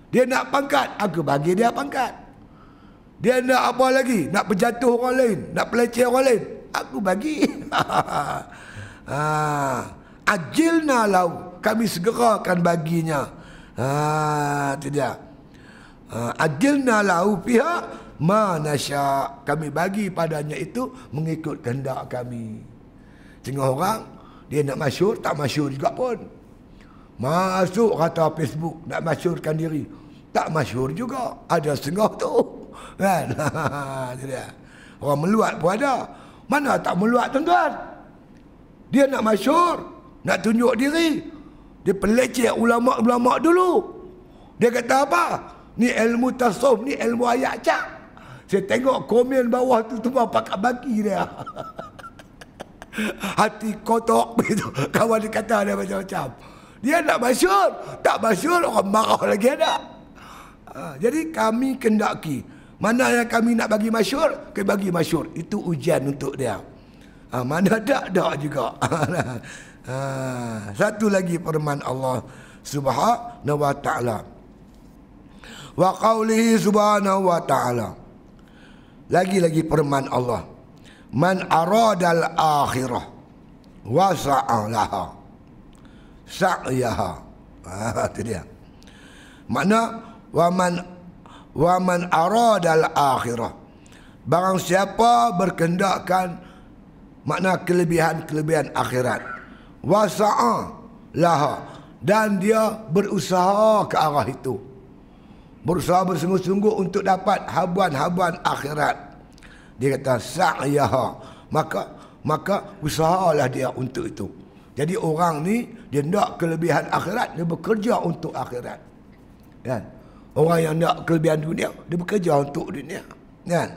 Dia nak pangkat, aku bagi dia pangkat. Dia nak apa lagi? Nak berjatuh orang lain, nak peleceh orang lain, aku bagi. Ajilna lahu, kami segerakan baginya. Itu dia. Ajilna lahu fiha ma nasya, kami bagi padanya itu mengikut kehendak kami. Tengok orang dia nak masyhur, tak masyhur juga pun. Masuk kata Facebook nak masyhurkan diri, tak masyhur juga. Ada setengah tu kan. Itu dia. Orang meluat pun ada. Mana tak meluat tuan-tuan? Dia nak masyhur, nak tunjuk diri. Dia peleceh ulama-ulama dulu. Dia kata apa? Ni ilmu tasawuf, ni ilmu ayat cak. Saya tengok komen bawah tu semua pakai bagi dia. Hati kotok begitu. Kawan dia kata dia macam-macam. Dia nak masyhur, tak masyhur orang marah lagi ada. Jadi kami kendaki, mana yang kami nak bagi masyhur, kami bagi masyhur. Itu ujian untuk dia. Mana tak juga. Satu lagi firman Allah Subhanahu wa ta'ala. Wa qawlihi subhanahu wa ta'ala. Lagi-lagi firman Allah. Man aradal akhirah wa sa'alaha sa'yaha. Itu dia. Makna wa man aradal akhirah. Barang siapa berkendakkan, makna kelebihan-kelebihan akhirat. Wa sa'alaha, dan dia berusaha ke arah itu. Berusaha bersungguh-sungguh untuk dapat habuan-habuan akhirat. Dia kata sa'yaha, maka usahalah dia untuk itu. Jadi orang ni dia nak kelebihan akhirat, dia bekerja untuk akhirat. Kan? Orang yang nak kelebihan dunia, dia bekerja untuk dunia. Kan?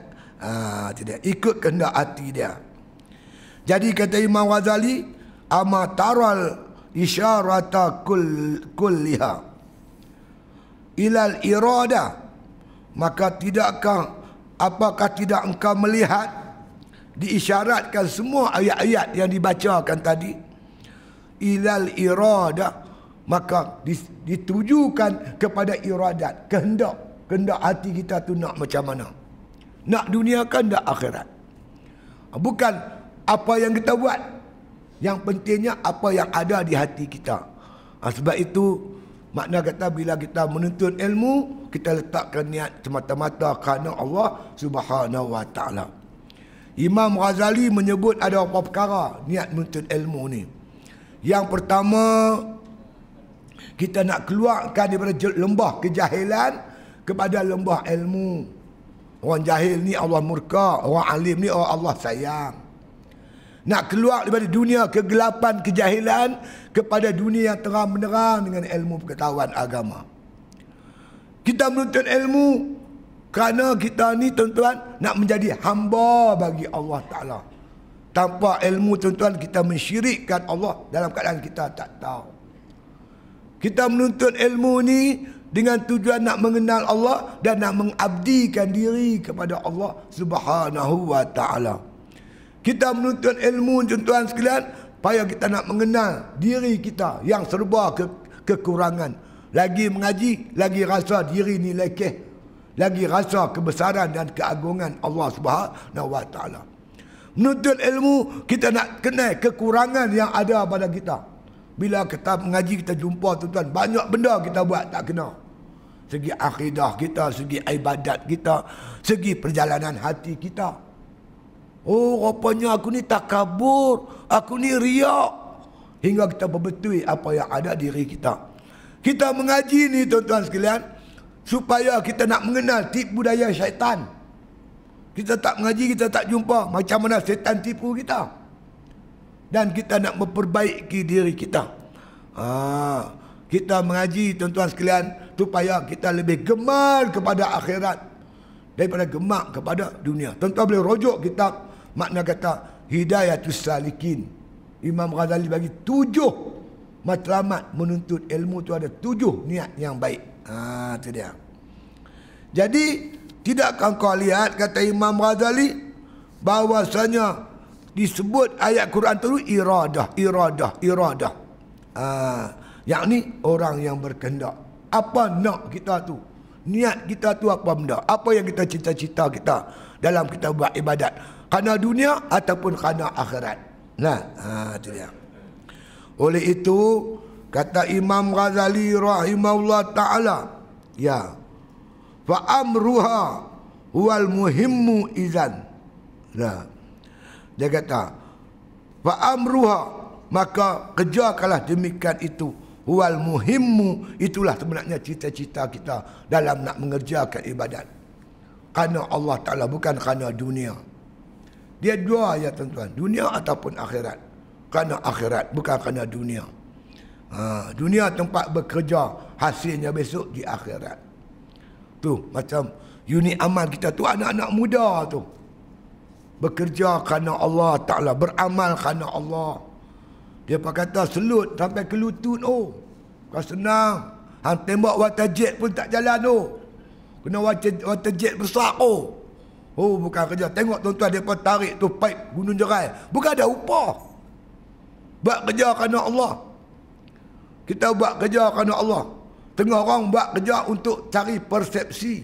Tidak ikut kehendak hati dia. Jadi kata Imam Ghazali, ama taral isyarata kulliha ilal irada, maka apakah tidak engkau melihat diisyaratkan semua ayat-ayat yang dibacakan tadi ilal irada, maka ditujukan kepada iradat, kehendak hati kita tu nak macam mana, nak dunia kan nak akhirat. Bukan apa yang kita buat, yang pentingnya apa yang ada di hati kita. Sebab itu makna kata bila kita menuntut ilmu, kita letakkan niat semata-mata kerana Allah Subhanahu wa ta'ala. Imam Ghazali menyebut ada beberapa perkara niat menuntut ilmu ni. Yang pertama, kita nak keluarkan daripada lembah kejahilan kepada lembah ilmu. Orang jahil ni Allah murka, orang alim ni Allah sayang. Nak keluar daripada dunia kegelapan kejahilan kepada dunia yang terang benderang dengan ilmu pengetahuan agama. Kita menuntut ilmu kerana kita ni tuan-tuan nak menjadi hamba bagi Allah Ta'ala. Tanpa ilmu tuan-tuan kita mensyirikkan Allah dalam keadaan kita tak tahu. Kita menuntut ilmu ni dengan tujuan nak mengenal Allah dan nak mengabdikan diri kepada Allah Subhanahu wa ta'ala. Kita menuntut ilmu tuan-tuan sekalian supaya kita nak mengenal diri kita yang serba kekurangan. Lagi mengaji, lagi rasa diri ni lekeh, lagi rasa kebesaran dan keagungan Allah Subhanahu wa ta'ala. Menuntut ilmu, kita nak kenal kekurangan yang ada pada kita. Bila kita mengaji, kita jumpa tuan-tuan, banyak benda kita buat tak kena. Segi akidah kita, segi ibadat kita, segi perjalanan hati kita. Oh, rupanya aku ni takabur, aku ni riak. Hingga kita berbetui apa yang ada diri kita. Kita mengaji ni tuan-tuan sekalian, supaya kita nak mengenal tipu daya syaitan. Kita tak mengaji, kita tak jumpa macam mana syaitan tipu kita. Dan kita nak memperbaiki diri kita. Kita mengaji tuan-tuan sekalian supaya kita lebih gemar kepada akhirat daripada gemar kepada dunia. Tuan-tuan boleh rujuk kitab makna kata Hidayatus Salikin. Imam Ghazali bagi 7 matlamat menuntut ilmu tu, ada 7 niat yang baik. Itu dia. Jadi tidakkah kau lihat, kata Imam Ghazali, bahwasanya disebut ayat Quran tu iradah. Yakni orang yang berkehendak. Apa nak kita tu? Niat kita tu apa benda? Apa yang kita cita-cita kita dalam kita buat ibadat? Kerana dunia ataupun kerana akhirat. Itu dia. Oleh itu kata Imam Ghazali rahimahullah taala, ya, fa amruha wal muhimmu izan. Dia kata fa amruha, maka kerjakanlah demikian itu, wal muhimmu, itulah sebenarnya cita-cita kita dalam nak mengerjakan ibadat. Kerana Allah Ta'ala, bukan kerana dunia. Dia dua ya tuan-tuan, dunia ataupun akhirat. Kerana akhirat, bukan kerana dunia. Dunia tempat bekerja, hasilnya besok di akhirat. Tu macam unit amal kita tu, anak-anak muda tu bekerja kerana Allah Ta'ala, beramal kerana Allah. Dia kata selut sampai ke lutut. Kau senang. Hang tembak water jet pun tak jalan Kena water jet besar bukan kerja. Tengok tuan-tuan, mereka tarik tu pipe Gunung Jerai, bukan ada upah. Buat kerja kerana Allah. Kita buat kerja kerana Allah. Tengah orang buat kerja untuk cari persepsi.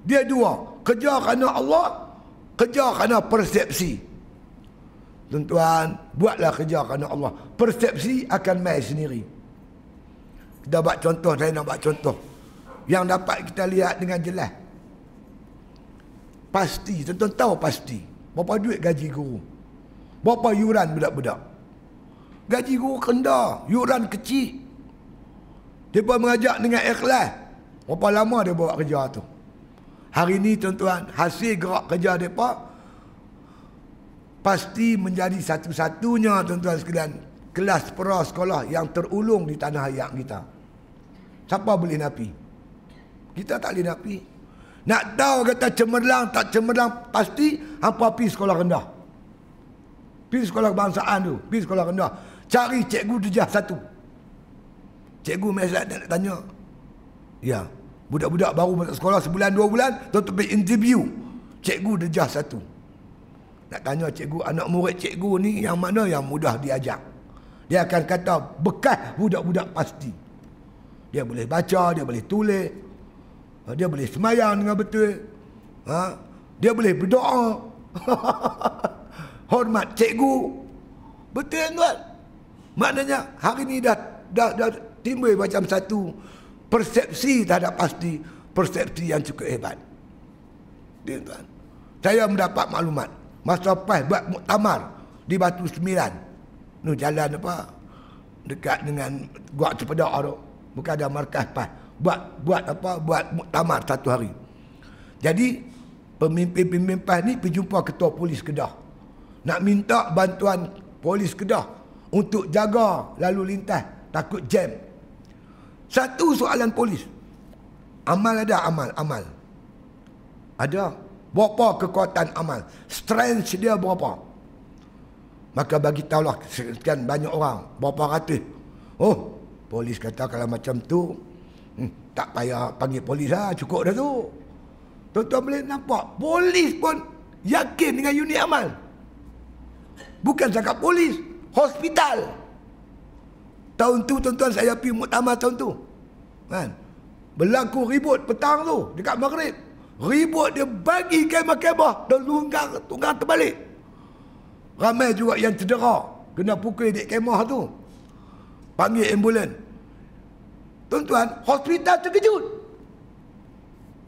Dia dua, kerja kerana Allah, kerja kerana persepsi. Tuan-tuan, buatlah kerja kerana Allah. Persepsi akan mai sendiri. Kita buat contoh, saya nak buat contoh yang dapat kita lihat dengan jelas. Pasti, tuan-tuan tahu pasti berapa duit gaji guru, berapa yuran budak-budak. Gaji guru rendah, yuran kecil. Mereka mengajak dengan ikhlas. Berapa lama dia buat kerja tu? Hari ni tuan-tuan, hasil gerak kerja mereka pasti menjadi satu-satunya tuan-tuan sekalian kelas prasekolah yang terulung di tanah air kita. Siapa boleh napi? Kita tak boleh napi. Nak tahu kata cemerlang tak cemerlang, pasti hampa pergi sekolah rendah. Pergi sekolah kebangsaan tu, pergi sekolah rendah. Cari cikgu darjah 1. Cikgu mesej nak tanya. Ya, budak-budak baru masuk sekolah sebulan 2 bulan, tuan-tuan pergi interview cikgu darjah 1. Nak tanya cikgu, anak murid cikgu ni yang mana yang mudah diajar. Dia akan kata bekas budak-budak pasti. Dia boleh baca, dia boleh tulis, dia boleh semayang dengan betul, dia boleh berdoa. Hormat cikgu. Betul tuan? Maknanya hari ni dah timbul macam satu persepsi terhadap pasti, persepsi yang cukup hebat. Tuan, saya mendapat maklumat masa PAS buat muktamar di Batu Sembilan. Nu jalan apa? Dekat dengan Gua Cepedak tu. Bukan ada markas PAS. Buat muktamar satu hari. Jadi pemimpin-pemimpin PAS ni pergi jumpa ketua polis Kedah. Nak minta bantuan polis Kedah untuk jaga lalu lintas, takut jam. Satu soalan polis. Amal ada, amal. Ada. Berapa kekuatan amal? Strength dia berapa? Maka bagi tahulah sekian banyak orang, berapa ratus. Polis kata kalau macam tu, tak payah panggil polis lah, cukup dah tu. Tuan-tuan boleh nampak, polis pun yakin dengan unit amal. Bukan cakap polis, hospital. Tahun tu tuan-tuan saya pergi muktamar tahun tu. Kan? Berlaku ribut petang tu dekat Maghrib. Ribut dia bagi kemah-kemah dan tunggang terbalik. Ramai juga yang cedera, kena pukul dek kemah tu. Panggil ambulan. Tuan-tuan, hospital terkejut.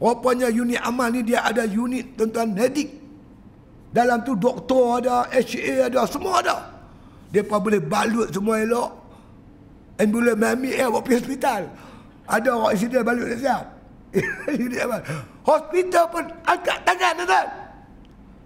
Rupanya unit amal ni dia ada unit tuan-tuan medik. Dalam tu doktor ada, HA ada, semua ada. Dia pun boleh balut semua elok. Ambulan ambil bawa pergi hospital. Ada orang insiden balut dah siap. Unit amal. Hospital pun angkat tangan tuan-tuan.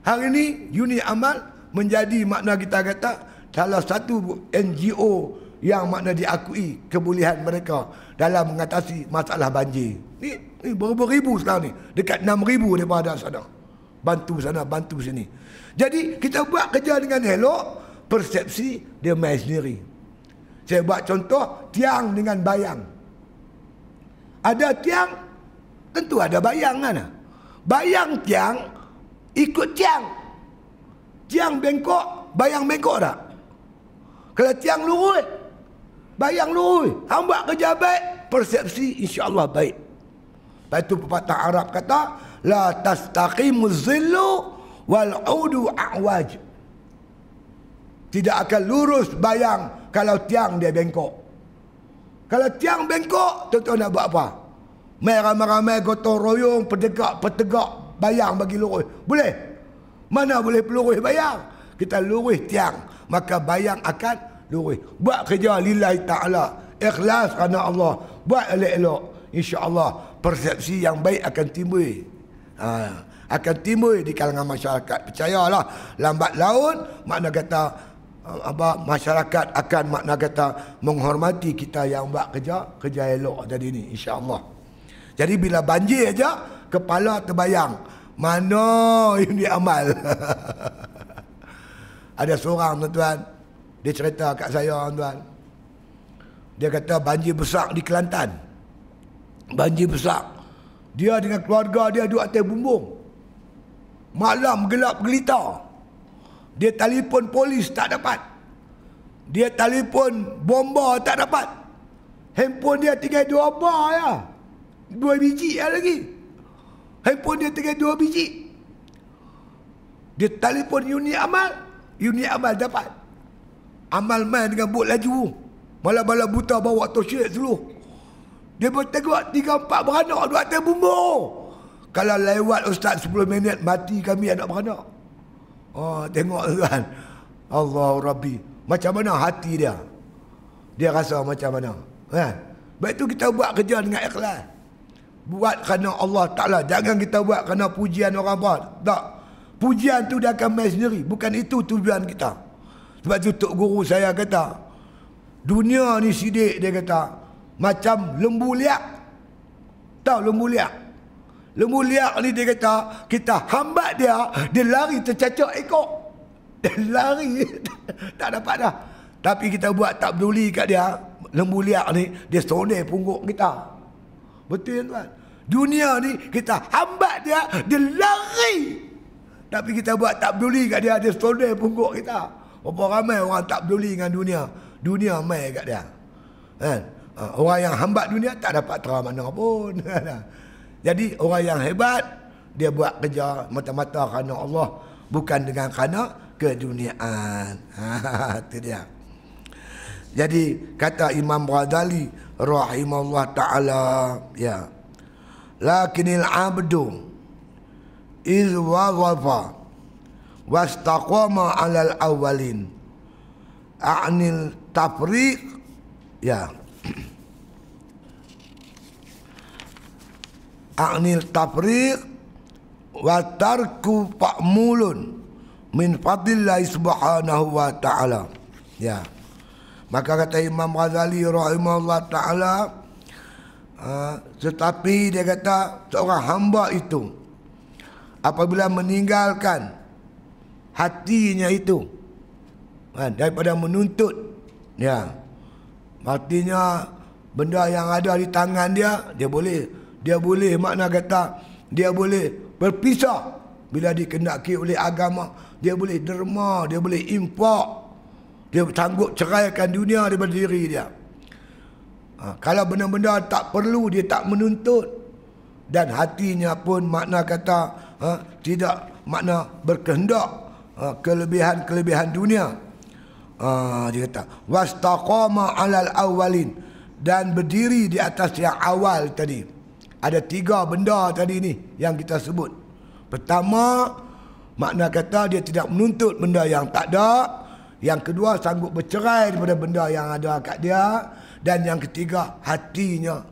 Hari ni unit amal menjadi makna kita kata salah satu NGO yang makna diakui kebolehan mereka dalam mengatasi masalah banjir. Ni beribu sekarang ni. Dekat 6,000 daripada sana. Bantu sana, bantu sini. Jadi kita buat kerja dengan elok, persepsi dia main sendiri. Saya buat contoh tiang dengan bayang. Ada tiang, tentu ada bayang kan. Bayang tiang ikut tiang. Tiang bengkok, bayang bengkok tak? Kalau tiang lurus, bayang lurus. Hang buat kerja baik, persepsi insya-Allah baik. Lepas tu pepatah Arab kata, la tastaqimuz zillu wal udu a'waj. Tidak akan lurus bayang kalau tiang dia bengkok. Kalau tiang bengkok, tuan-tuan nak buat apa? Mai ramai-ramai gotong royong, petegak bayang bagi lurus. Boleh? Mana boleh pelurus bayang? Kita lurus tiang, maka bayang akan lurus. Buat kerja lillahi ta'ala, ikhlas kerana Allah. Buat elok-elok, insya-Allah persepsi yang baik akan timbul. Akan timbul di kalangan masyarakat. Percayalah, lambat laun makna kata masyarakat akan makna kata menghormati kita yang buat kerja elok tadi ni, insya-Allah. Jadi bila banjir aja kepala terbayang, mana ini amal. Ada seorang tuan-tuan, dia cerita kat saya tuan. Dia kata banjir besar di Kelantan. Banjir besar. Dia dengan keluarga dia duduk atas bumbung. Malam gelap gelita. Dia telefon polis tak dapat. Dia telefon bomba tak dapat. Handphone dia tinggal 2 bar ya. 2 biji lagi. Handphone dia tinggal 2 biji. Dia telefon unit amal dapat. Amal main dengan bot laju. Bala-bala buta bawa torchlight dulu. Dia bertengok 3-4 beranak duduk atas bumbung. Kalau lewat ustaz 10 minit mati kami anak beranak. Tengok tuan. Allah Rabbi. Macam mana hati dia? Dia rasa macam mana? Kan? Baik tu kita buat kerja dengan ikhlas. Buat kerana Allah Ta'ala. Jangan kita buat kerana pujian orang apa. Tak. Pujian tu dia akan main sendiri. Bukan itu tujuan kita. Sebab tu Tok Guru saya kata, dunia ni sidik, dia kata, macam lembu liak. Tahu lembu liak? Lembu liak ni dia kata, kita hambat dia, dia lari tercacak ekor. Dia lari, tak dapat dah. Tapi kita buat tak peduli kat dia, lembu liak ni, dia sonai pungguk kita. Betul tuan? Dunia ni, kita hambat dia, dia lari. Tapi kita buat tak peduli kat dia, dia sonai pungguk kita. Berapa ramai orang tak peduli dengan dunia. Dunia mai kat dia. Kan? Orang yang hambat dunia tak dapat terang mana pun. Jadi orang yang hebat, dia buat kerja mata-mata kerana Allah, bukan dengan kerana keduniaan. Itu dia. Jadi kata Imam Ghazali rahimahullah taala, ya, lakinil abdu iz wazafa wastaqama 'alal awwalin a'nil tafriq, ya, a'nil tafriq wa tarku fa'mulun min fadlillahi subhanahu wa ta'ala. Ya, maka kata Imam Ghazali rahimahullah ta'ala, tetapi dia kata seorang hamba itu apabila meninggalkan hatinya itu, daripada menuntut, ya, artinya benda yang ada di tangan dia, dia boleh makna kata dia boleh berpisah bila dikehendaki oleh agama. Dia boleh derma, dia boleh infak, dia sanggup ceraikan dunia daripada diri dia. Kalau benda-benda tak perlu, dia tak menuntut. Dan hatinya pun makna kata tidak makna berkehendak kelebihan-kelebihan dunia. Dia kata wastaqama 'alal awwalin, dan berdiri di atas yang awal tadi. Ada 3 benda tadi ni yang kita sebut. Pertama, makna kata dia tidak menuntut benda yang tak ada. Yang kedua, sanggup bercerai daripada benda yang ada kat dia. Dan yang ketiga, hatinya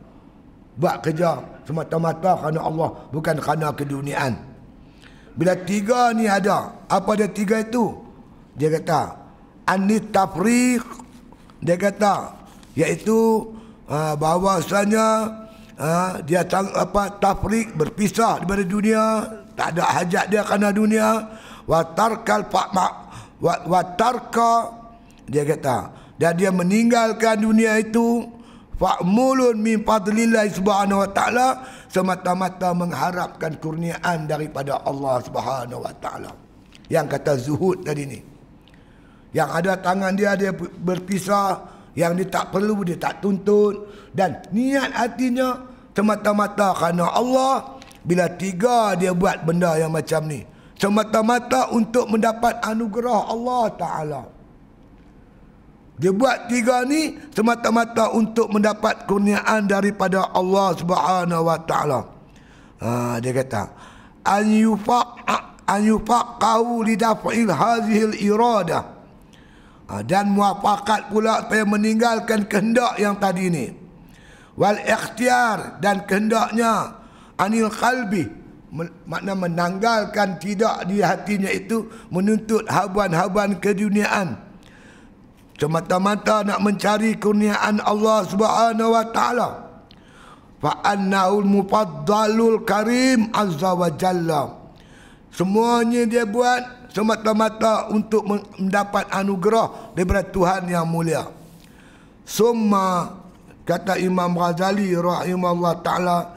buat kerja semata-mata kerana Allah, bukan kerana keduniaan. Bila 3 ni ada, apa dia 3 itu? Dia kata anit tafriq, dia kata iaitu bahawasanya dia tafriq, berpisah daripada dunia, tak ada hajat dia kerana dunia. Wa tarkal wa tarka, dia kata, dan dia meninggalkan dunia itu fa'mulun min fadlillah subhanahu wa ta'ala, semata-mata mengharapkan kurniaan daripada Allah subhanahu wa ta'ala. Yang kata zuhud tadi ni, yang ada tangan dia berpisah, yang dia tak perlu, dia tak tuntut, dan niat hatinya semata-mata kerana Allah. Bila tiga dia buat benda yang macam ni, semata-mata untuk mendapat anugerah Allah Ta'ala. Dia buat tiga ni semata-mata untuk mendapat kurniaan daripada Allah Subhanahu wa Ta'ala. Dia kata an yufaqahu lidaf'il hadhil iradah, dan muafakat pula supaya meninggalkan kehendak yang tadi ni, wal ikhtiar, dan kehendaknya, anil qalbi, makna menanggalkan tidak di hatinya itu menuntut haban-haban keduniaan, semata-mata nak mencari kurniaan Allah Subhanahu wa Ta'ala. Fa annaul mufaddalul karim azza wa jalla, semuanya dia buat semata-mata untuk mendapat anugerah daripada Tuhan yang mulia. Summa, kata Imam Ghazali rahimahullah ta'ala,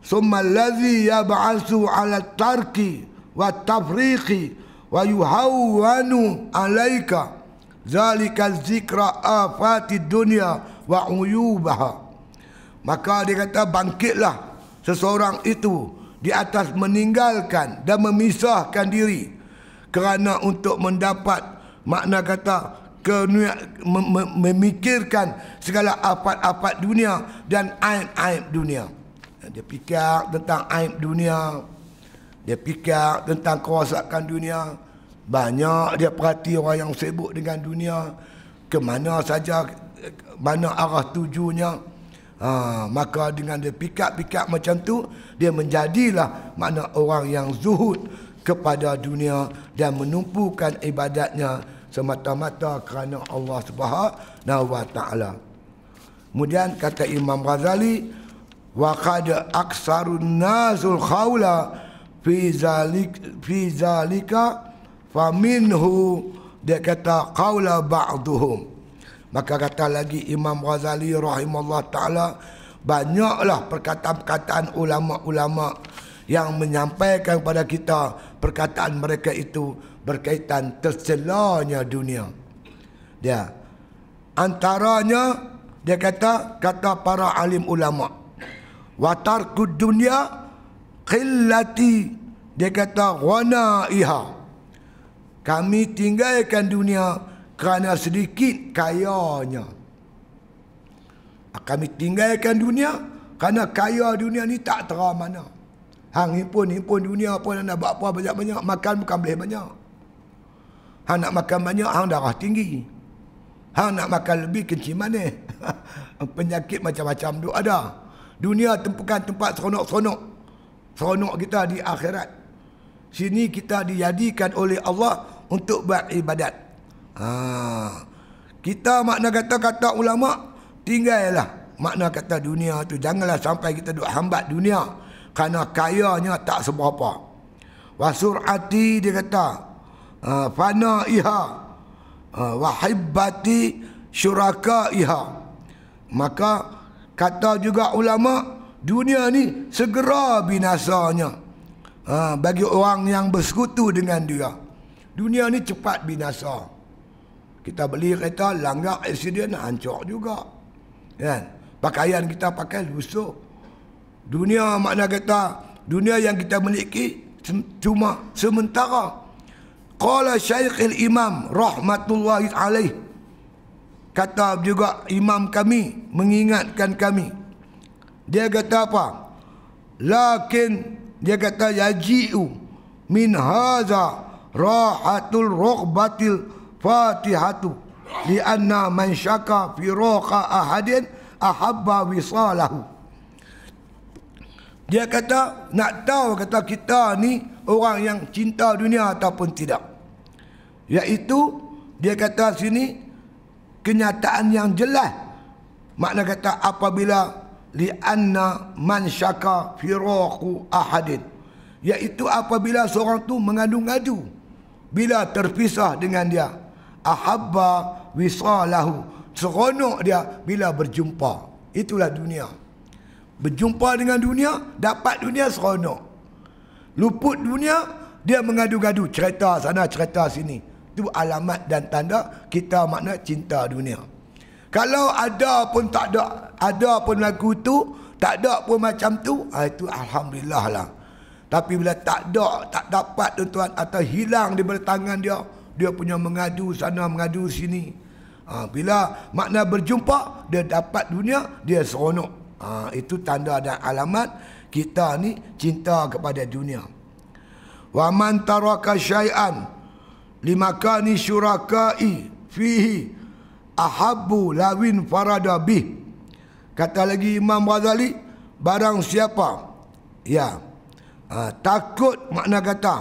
summa allazi yab'asu ala tarki wa tafriqi wa yuhawwanu alaika zalika zikra afati dunya wa uyubaha. Maka dia kata, bangkitlah seseorang itu di atas meninggalkan dan memisahkan diri kerana untuk mendapat, makna kata memikirkan segala afat-afat dunia dan aib-aib dunia. Dia fikir tentang aib dunia, dia fikir tentang kerosakan dunia. Banyak dia perhati orang yang sibuk dengan dunia, ke mana saja, mana arah tujunya. Maka dengan dia pikir-pikir macam tu, dia menjadilah makna orang yang zuhud kepada dunia dan menumpukan ibadatnya semata-mata kerana Allah Subhanahu wa Ta'ala. Kemudian kata Imam Ghazali, wa qad aksarun nasul khawla fi zalika faminhu, dia kata qawla ba'duhum. Maka kata lagi Imam Ghazali rahimahullah ta'ala, banyaklah perkataan-perkataan ulama-ulama yang menyampaikan kepada kita perkataan mereka itu berkaitan tercelanya dunia. Dia antaranya, dia kata para alim ulama, wa tarkud dunya qillati, dia kata ghanaiha, kami tinggalkan dunia kerana sedikit kayanya. Kami tinggalkan dunia kerana kaya dunia ni tak terah mana. Hang himpun dunia pun nak buat apa banyak-banyak, makan bukan boleh banyak. Hang nak makan banyak, hang darah tinggi. Hang nak makan lebih, kencing manis. Penyakit macam-macam tu ada. Dunia tempat seronok-seronok. Seronok kita di akhirat. Sini kita dijadikan oleh Allah untuk buat ibadat. Kita makna kata ulama, tinggallah makna kata dunia tu. Janganlah sampai kita duk hambat dunia kerana kayanya tak seberapa. Wa sur'ati, dia kata fanaiha wa hibbati syurakaiha. Maka kata juga ulama, dunia ni segera binasanya bagi orang yang bersekutu dengan dia. Dunia ni cepat binasa. Kita beli kereta, langgar, aksiden, hancur juga. Kan? Pakaian kita pakai lusuh. Dunia makna kata, dunia yang kita miliki cuma sementara. Qala Syekhul Imam rahmatullahi alaih, kata juga imam kami, mengingatkan kami. Dia kata apa? Lakin, dia kata yaji'u min haza rahatul rughbatil fatihatu lianna man syaka firaqa ahadin ahabba wisalahu. Dia kata, nak tahu kata kita ni orang yang cinta dunia ataupun tidak, iaitu dia kata sini kenyataan yang jelas. Makna kata apabila lianna man syaka firaqu ahadin, iaitu apabila seorang tu mengadu-ngadu bila terpisah dengan dia. Ahabba wisalahu, seronok dia bila berjumpa. Itulah dunia. Berjumpa dengan dunia, dapat dunia seronok. Luput dunia, dia mengadu-gadu, cerita sana cerita sini. Itu alamat dan tanda kita makna cinta dunia. Kalau ada pun tak ada pun lagu tu, tak ada pun macam tu, itu alhamdulillah lah. Tapi bila tak ada, tak dapat tuan-tuan, atau hilang daripada tangan dia, dia punya mengadu sana mengadu sini. Bila makna berjumpa, dia dapat dunia, dia seronok. Itu tanda dan alamat kita ni cinta kepada dunia. Wa man taraka syai'an limakani syurakai fihi ahabbu lawin farada bih. Kata lagi Imam Ghazali, barang siapa takut, makna kata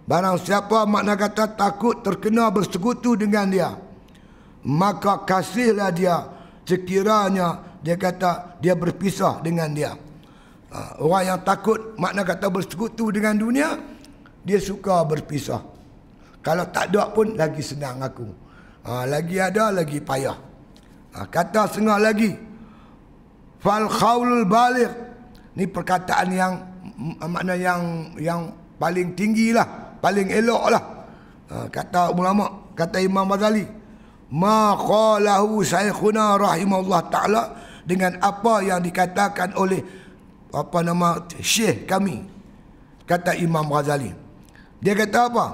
barang siapa makna kata takut terkena bersekutu dengan dia, maka kasihlah dia sekiranya dia kata dia berpisah dengan dia. Orang yang takut makna kata bersekutu dengan dunia, dia suka berpisah. Kalau tak ada pun lagi senang aku. Lagi ada lagi payah. Kata setengah lagi, fal qaulul baligh, ni perkataan yang makna yang paling tinggi lah, paling elok lah. Kata ulama, kata Imam Ghazali, ma qalahu syekhuna rahimahullah ta'ala, dengan apa yang dikatakan oleh syekh kami, kata Imam Ghazali. Dia kata apa?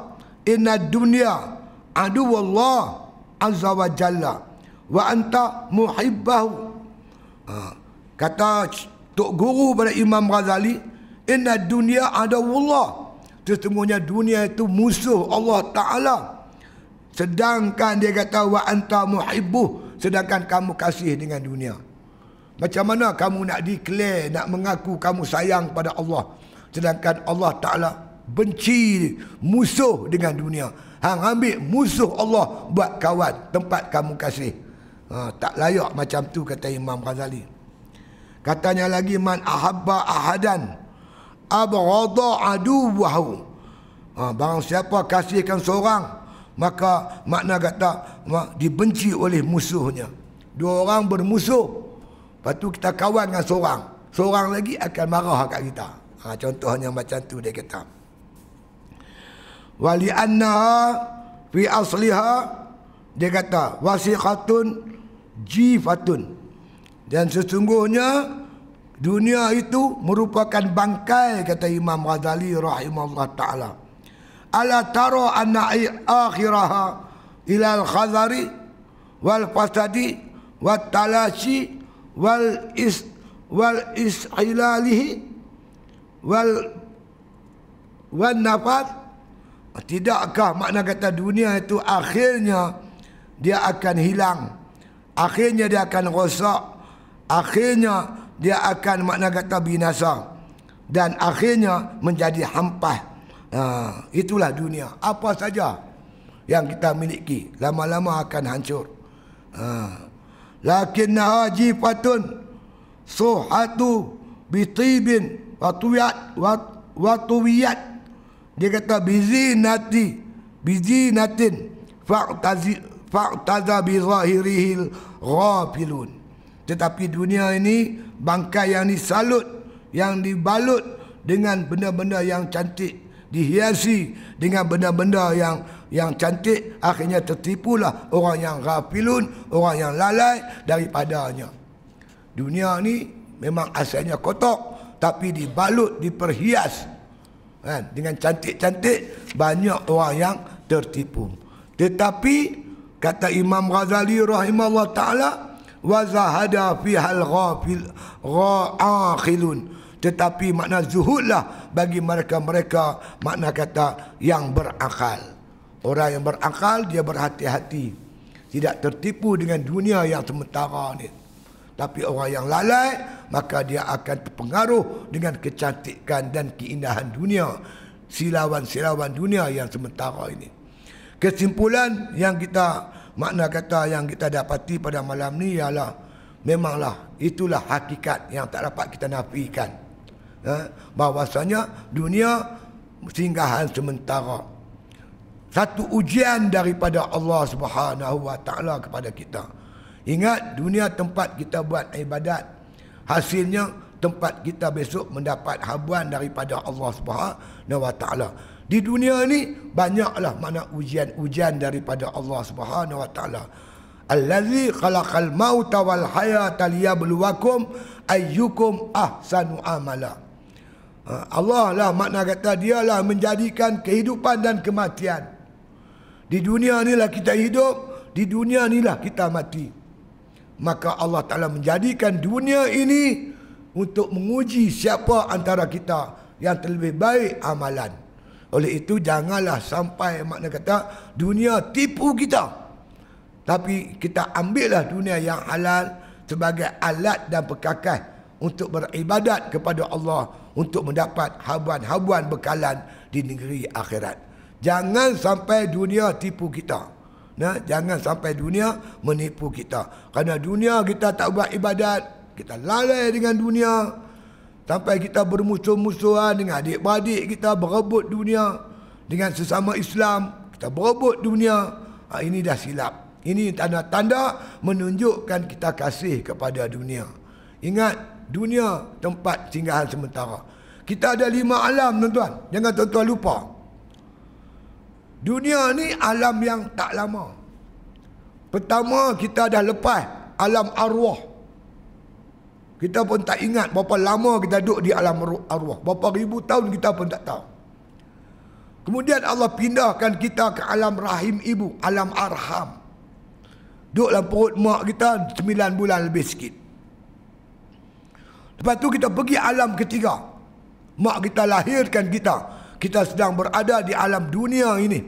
Inna dunya aduwallah azza wa jalla wa anta muhibbahu. Kata Tok Guru pada Imam Ghazali, inna dunya aduwallah, sesungguhnya dunia itu musuh Allah Ta'ala. Sedangkan dia kata wa anta muhibbuh, sedangkan kamu kasih dengan dunia. Macam mana kamu nak declare, nak mengaku kamu sayang pada Allah, sedangkan Allah Ta'ala benci, musuh dengan dunia. Hang ambil musuh Allah buat kawan, tempat kamu kasih. Tak layak macam tu, kata Imam Ghazali. Katanya lagi, man ahabba ahadan abghadha aduwahu. Barang siapa kasihkan seorang, maka makna kata dibenci oleh musuhnya. Dua orang bermusuh, lepas tu kita kawan dengan seorang, seorang lagi akan marah kat kita. Contohnya macam tu dia kata. Wali annaha fi asliha, dia kata wasiqatun jifatun, dan sesungguhnya dunia itu merupakan bangkai, kata Imam Ghazali rahimahullah ta'ala. Ala tara anna akhiraha ila al-khazari wal fasadi wat talashi wal ishilalihi wal nafad. Tidakkah makna kata dunia itu akhirnya dia akan hilang, akhirnya dia akan rosak, akhirnya dia akan makna kata binasa, dan akhirnya menjadi hampas. Itulah dunia. Apa saja yang kita miliki lama-lama akan hancur. Lakinnaha jifatun suhatu bitibin wa tuwiyat. Dia kata bizinatin fa'taza bizahirihil ghafilun. Tetapi dunia ini bangkai yang disalut, yang dibalut dengan benda-benda yang cantik, dihiasi dengan benda-benda yang cantik, akhirnya tertipulah orang yang ghafilun, orang yang lalai daripadanya. Dunia ni memang asalnya kotor, tapi dibalut, diperhias dengan cantik-cantik, banyak orang yang tertipu. Tetapi kata Imam Ghazali rahimahullah ta'ala, wa zahada fihal ghafilun, tetapi makna zuhudlah bagi mereka-mereka makna kata yang berakal. Orang yang berakal, dia berhati-hati, tidak tertipu dengan dunia yang sementara ni. Tapi orang yang lalai, maka dia akan terpengaruh dengan kecantikan dan keindahan dunia, silauan-silauan dunia yang sementara ini. Kesimpulan yang kita makna kata yang kita dapati pada malam ni ialah, memanglah itulah hakikat yang tak dapat kita nafikan. Bahwasanya dunia singgahan sementara. satu ujian daripada Allah Subhanahu wa taala kepada kita. Ingat, dunia tempat kita buat ibadat, hasilnya tempat kita besok mendapat habuan daripada Allah Subhanahu wa taala. Di dunia ni banyaklah makna ujian-ujian daripada Allah Subhanahu wa taala. Allazi khalaqal mauta wal hayata liyabluwakum ayyukum ahsanu amala. Allah lah makna kata, dialah menjadikan kehidupan dan kematian. Di dunia inilah kita hidup, di dunia inilah kita mati. Maka Allah Ta'ala menjadikan dunia ini untuk menguji siapa antara kita yang terlebih baik amalan. Oleh itu janganlah sampai makna kata dunia tipu kita. Tapi kita ambillah dunia yang halal sebagai alat dan pekakas untuk beribadat kepada Allah, untuk mendapat habuan-habuan bekalan di negeri akhirat. Jangan sampai dunia tipu kita. Nah, jangan sampai dunia menipu kita. Kerana dunia kita tak buat ibadat, kita lalai dengan dunia, sampai kita bermusuh-musuhan dengan adik-beradik kita, berebut dunia. Dengan sesama Islam, kita berebut dunia. Ini dah silap. Ini tanda-tanda menunjukkan kita kasih kepada dunia. Ingat, dunia tempat singgahan sementara. Kita ada 5 alam, tuan-tuan. Jangan tuan-tuan lupa. Dunia ni alam yang tak lama. Pertama, kita dah lepas alam arwah. Kita pun tak ingat berapa lama kita duduk di alam arwah. Berapa ribu tahun kita pun tak tahu. Kemudian Allah pindahkan kita ke alam rahim ibu, alam arham. Duduk dalam perut mak kita 9 bulan lebih sikit. Lepas tu kita pergi alam ketiga. Mak kita lahirkan kita. Kita sedang berada di alam dunia ini.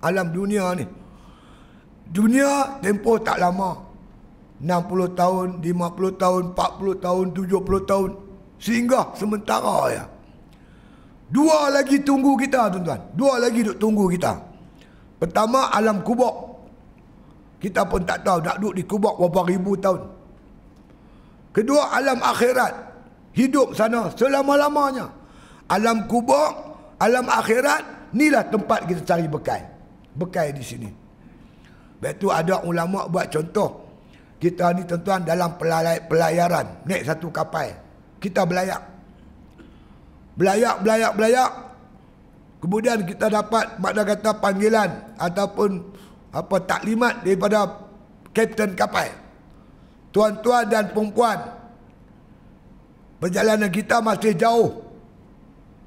Alam dunia ni. Dunia tempoh tak lama. 60 tahun, 50 tahun, 40 tahun, 70 tahun. Singgah sementara ya. 2 lagi tunggu kita, tuan-tuan. 2 lagi duk tunggu kita. Pertama, alam kubur. Kita pun tak tahu nak duduk di kubur berapa ribu tahun. Kedua, alam akhirat. Hidup sana selama-lamanya. Alam kubur, alam akhirat, inilah tempat kita cari bekal. Bekal di sini. Lepas tu ada ulama buat contoh. Kita ni tuan-tuan dalam pelayaran. Naik satu kapal. Kita belayak. Belayak. Kemudian kita dapat makna kata panggilan ataupun taklimat daripada kapten kapal. Tuan-tuan dan perempuan, perjalanan kita masih jauh.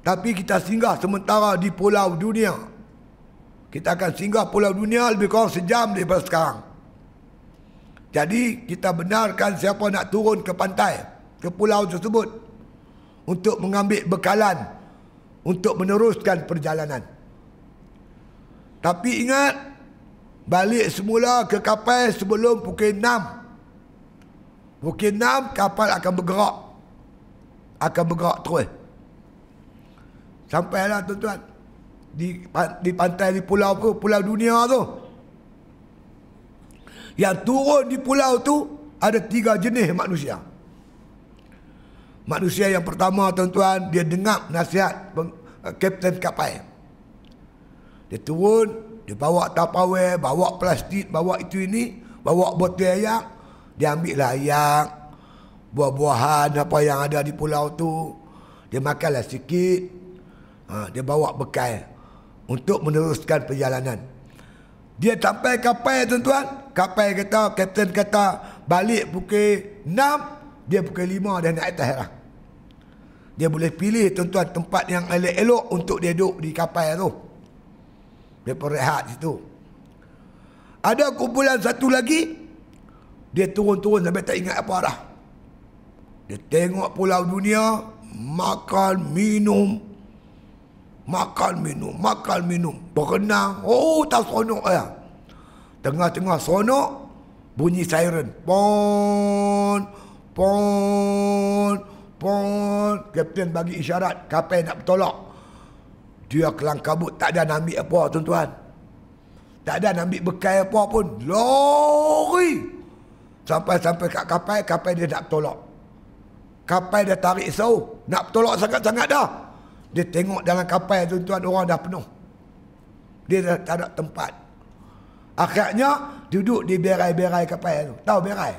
Tapi kita singgah sementara di pulau dunia. Kita akan singgah pulau dunia lebih kurang sejam daripada sekarang. Jadi kita benarkan siapa nak turun ke pantai, ke pulau tersebut, untuk mengambil bekalan, untuk meneruskan perjalanan. Tapi ingat, balik semula ke kapal sebelum pukul 6. Pukul 6 kapal akan bergerak. Akan bergerak terus. Sampailah tuan-tuan di pantai di pulau tu, pulau dunia tu. Yang turun di pulau tu ada 3 jenis manusia. Manusia yang pertama, tuan-tuan, dia dengar nasihat kapten kapal. Dia turun, dia bawa tapawai, bawa plastik, bawa itu ini, bawa botol ayak. Dia ambil lah ayak, buah-buahan apa yang ada di pulau tu. Dia makanlah sikit. Dia bawa bekal untuk meneruskan perjalanan. Dia sampai kapal, tuan-tuan. Kapal kata, kapten kata balik pukul 6, dia pukul 5 dah naik atas lah. Dia boleh pilih, tuan-tuan, tempat yang elok-elok untuk dia duduk di kapal tu. Dia berehat situ. Ada kumpulan satu lagi, dia turun-turun sampai tak ingat apa dah. Dia tengok pulau dunia, makan, minum, berenang. Oh, tak seronok ya. Tengah-tengah seronok, bunyi siren. Pon. Kapten bagi isyarat kapal nak bertolak. Dia kelang kabut, tak ada nak ambil apa, tuan-tuan. Tak ada nak ambil bekal apa pun. Lori. Sampai kat kapal dia nak bertolak. Kapal dia tarik sau. Nak bertolak sangat-sangat dah. Dia tengok dalam kapal, tuan-tuan, orang dah penuh. Dia dah tak ada tempat. Akhirnya duduk di berai-berai kapal tu. Tahu berai?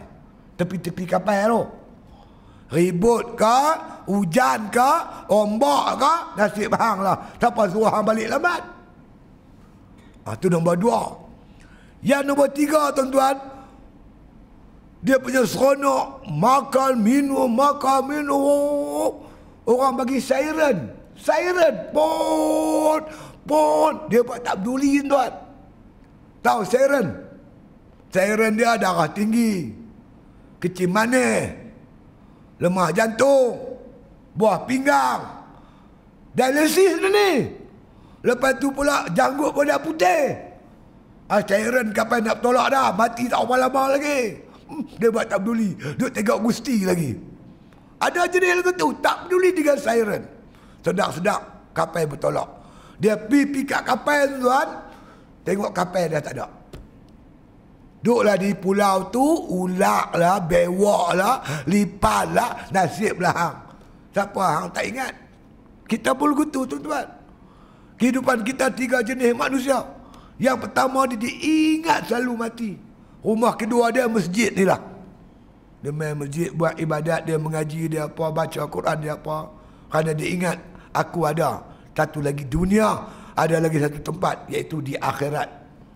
Tepi-tepi kapal tu. Ribut ke, hujan ke, ombak ke, nasib hang lah. Siapa suruh hang balik lambat? Itu nombor 2. Yang nombor 3, tuan-tuan, dia punya seronok makan minum. Orang bagi siren. Pon. Dia buat tak peduli, tuan. Tahu siren? Siren dia darah tinggi, kecil manis, lemah jantung, buah pinggang, dialisis ni. Lepas tu pula janggut pun dah putih. Siren kapan nak tolak dah, mati tak lama lagi. Dia buat tak peduli, duk tengok Gusti lagi. Ada jenis lagu tu tak peduli dengan siren. Sedap-sedap kapal bertolak. Dia pergi kat kapal tu, tuan, tengok kapal dah tak ada. Duduklah di pulau tu, ulak lah, bewak lah, lipat lah, nasib lah hang. Siapa hang tak ingat? Kita pun begitu, tuan-tuan. Kehidupan kita 3 jenis manusia. Yang pertama dia diingat selalu mati. Rumah kedua dia masjid ni lah. Dia main masjid, buat ibadat, dia mengaji, dia apa, baca Quran, dia apa. Kerana dia ingat, aku ada. Satu lagi dunia, ada lagi satu tempat, iaitu di akhirat.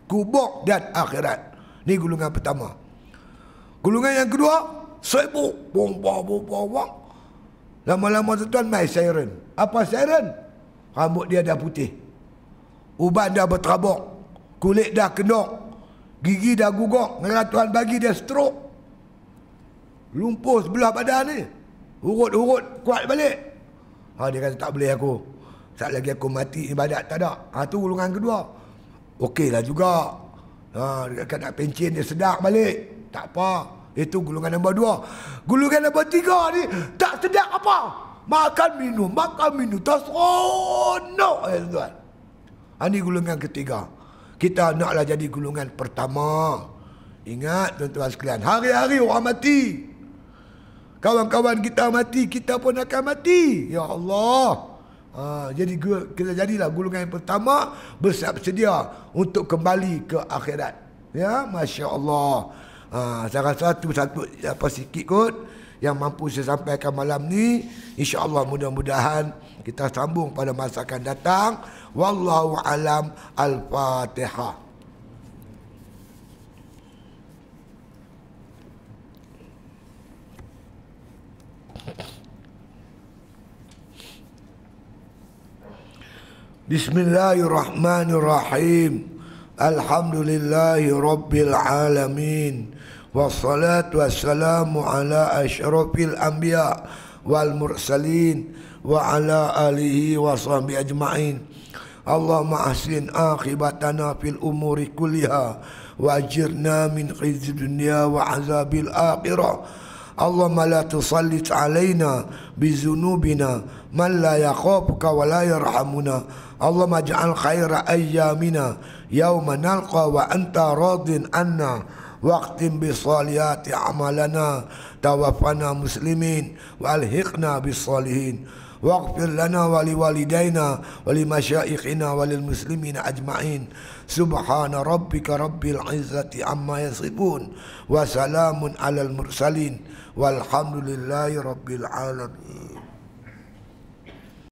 Kubur dan akhirat. Ni golongan pertama. Golongan yang kedua, sibuk. Lama-lama tuan main siren. Apa siren? Rambut dia dah putih, uban dah berterabuk, kulit dah kendok, gigi dah gugok. Tuhan bagi dia stroke, lumpuh sebelah badan ni, urut-urut kuat balik. Dia kata tak boleh aku, saat lagi aku mati ibadat tak ada. Tu golongan kedua. Okeylah juga. Dekat nak pencen dia sedap balik, tak apa. Itu golongan nombor 2. Golongan nombor 3 ni tak sedap apa. Makan minum tak seronok, tuan. Ini golongan ketiga. Kita naklah jadi golongan pertama. Ingat tuan-tuan sekalian, hari-hari orang mati. Kawan-kawan kita mati, kita pun akan mati. Ya Allah. Jadi kita jadilah golongan yang pertama, bersedia untuk kembali ke akhirat. Ya, Masya Allah. Saya rasa satu apa sikit kot yang mampu saya sampaikan malam ni. InsyaAllah mudah-mudahan kita sambung pada masa akan datang. Wallahu alam. Al-Fatihah. Bismillahirrahmanirrahim. Alhamdulillahi rabbil alamin. Wassalatu wassalamu ala asyrafil anbiya wal mursalin wa ala alihi wa sahbihi ajma'in. Allahumma ahsin akhibatana fil umuri kulliha wa ajirna min khizyi dunya wa azabil akhirah. Allahumma la tusallit alaina bizunubina man la yakhafuka wa la yarhamuna. Allahumma ja'al khaira ayyamina yawma nalqa wa anta radin anna waqtim bisalihati amalana tawaffana muslimin wa alhiqna bisalihin waghfir lana wa liwalidayna wa limasyayikhina wa lilmuslimina ajma'in. Subhana rabbika rabbil izzati amma yasifun wa salamun alal mursalin walhamdulillahi rabbil alamin.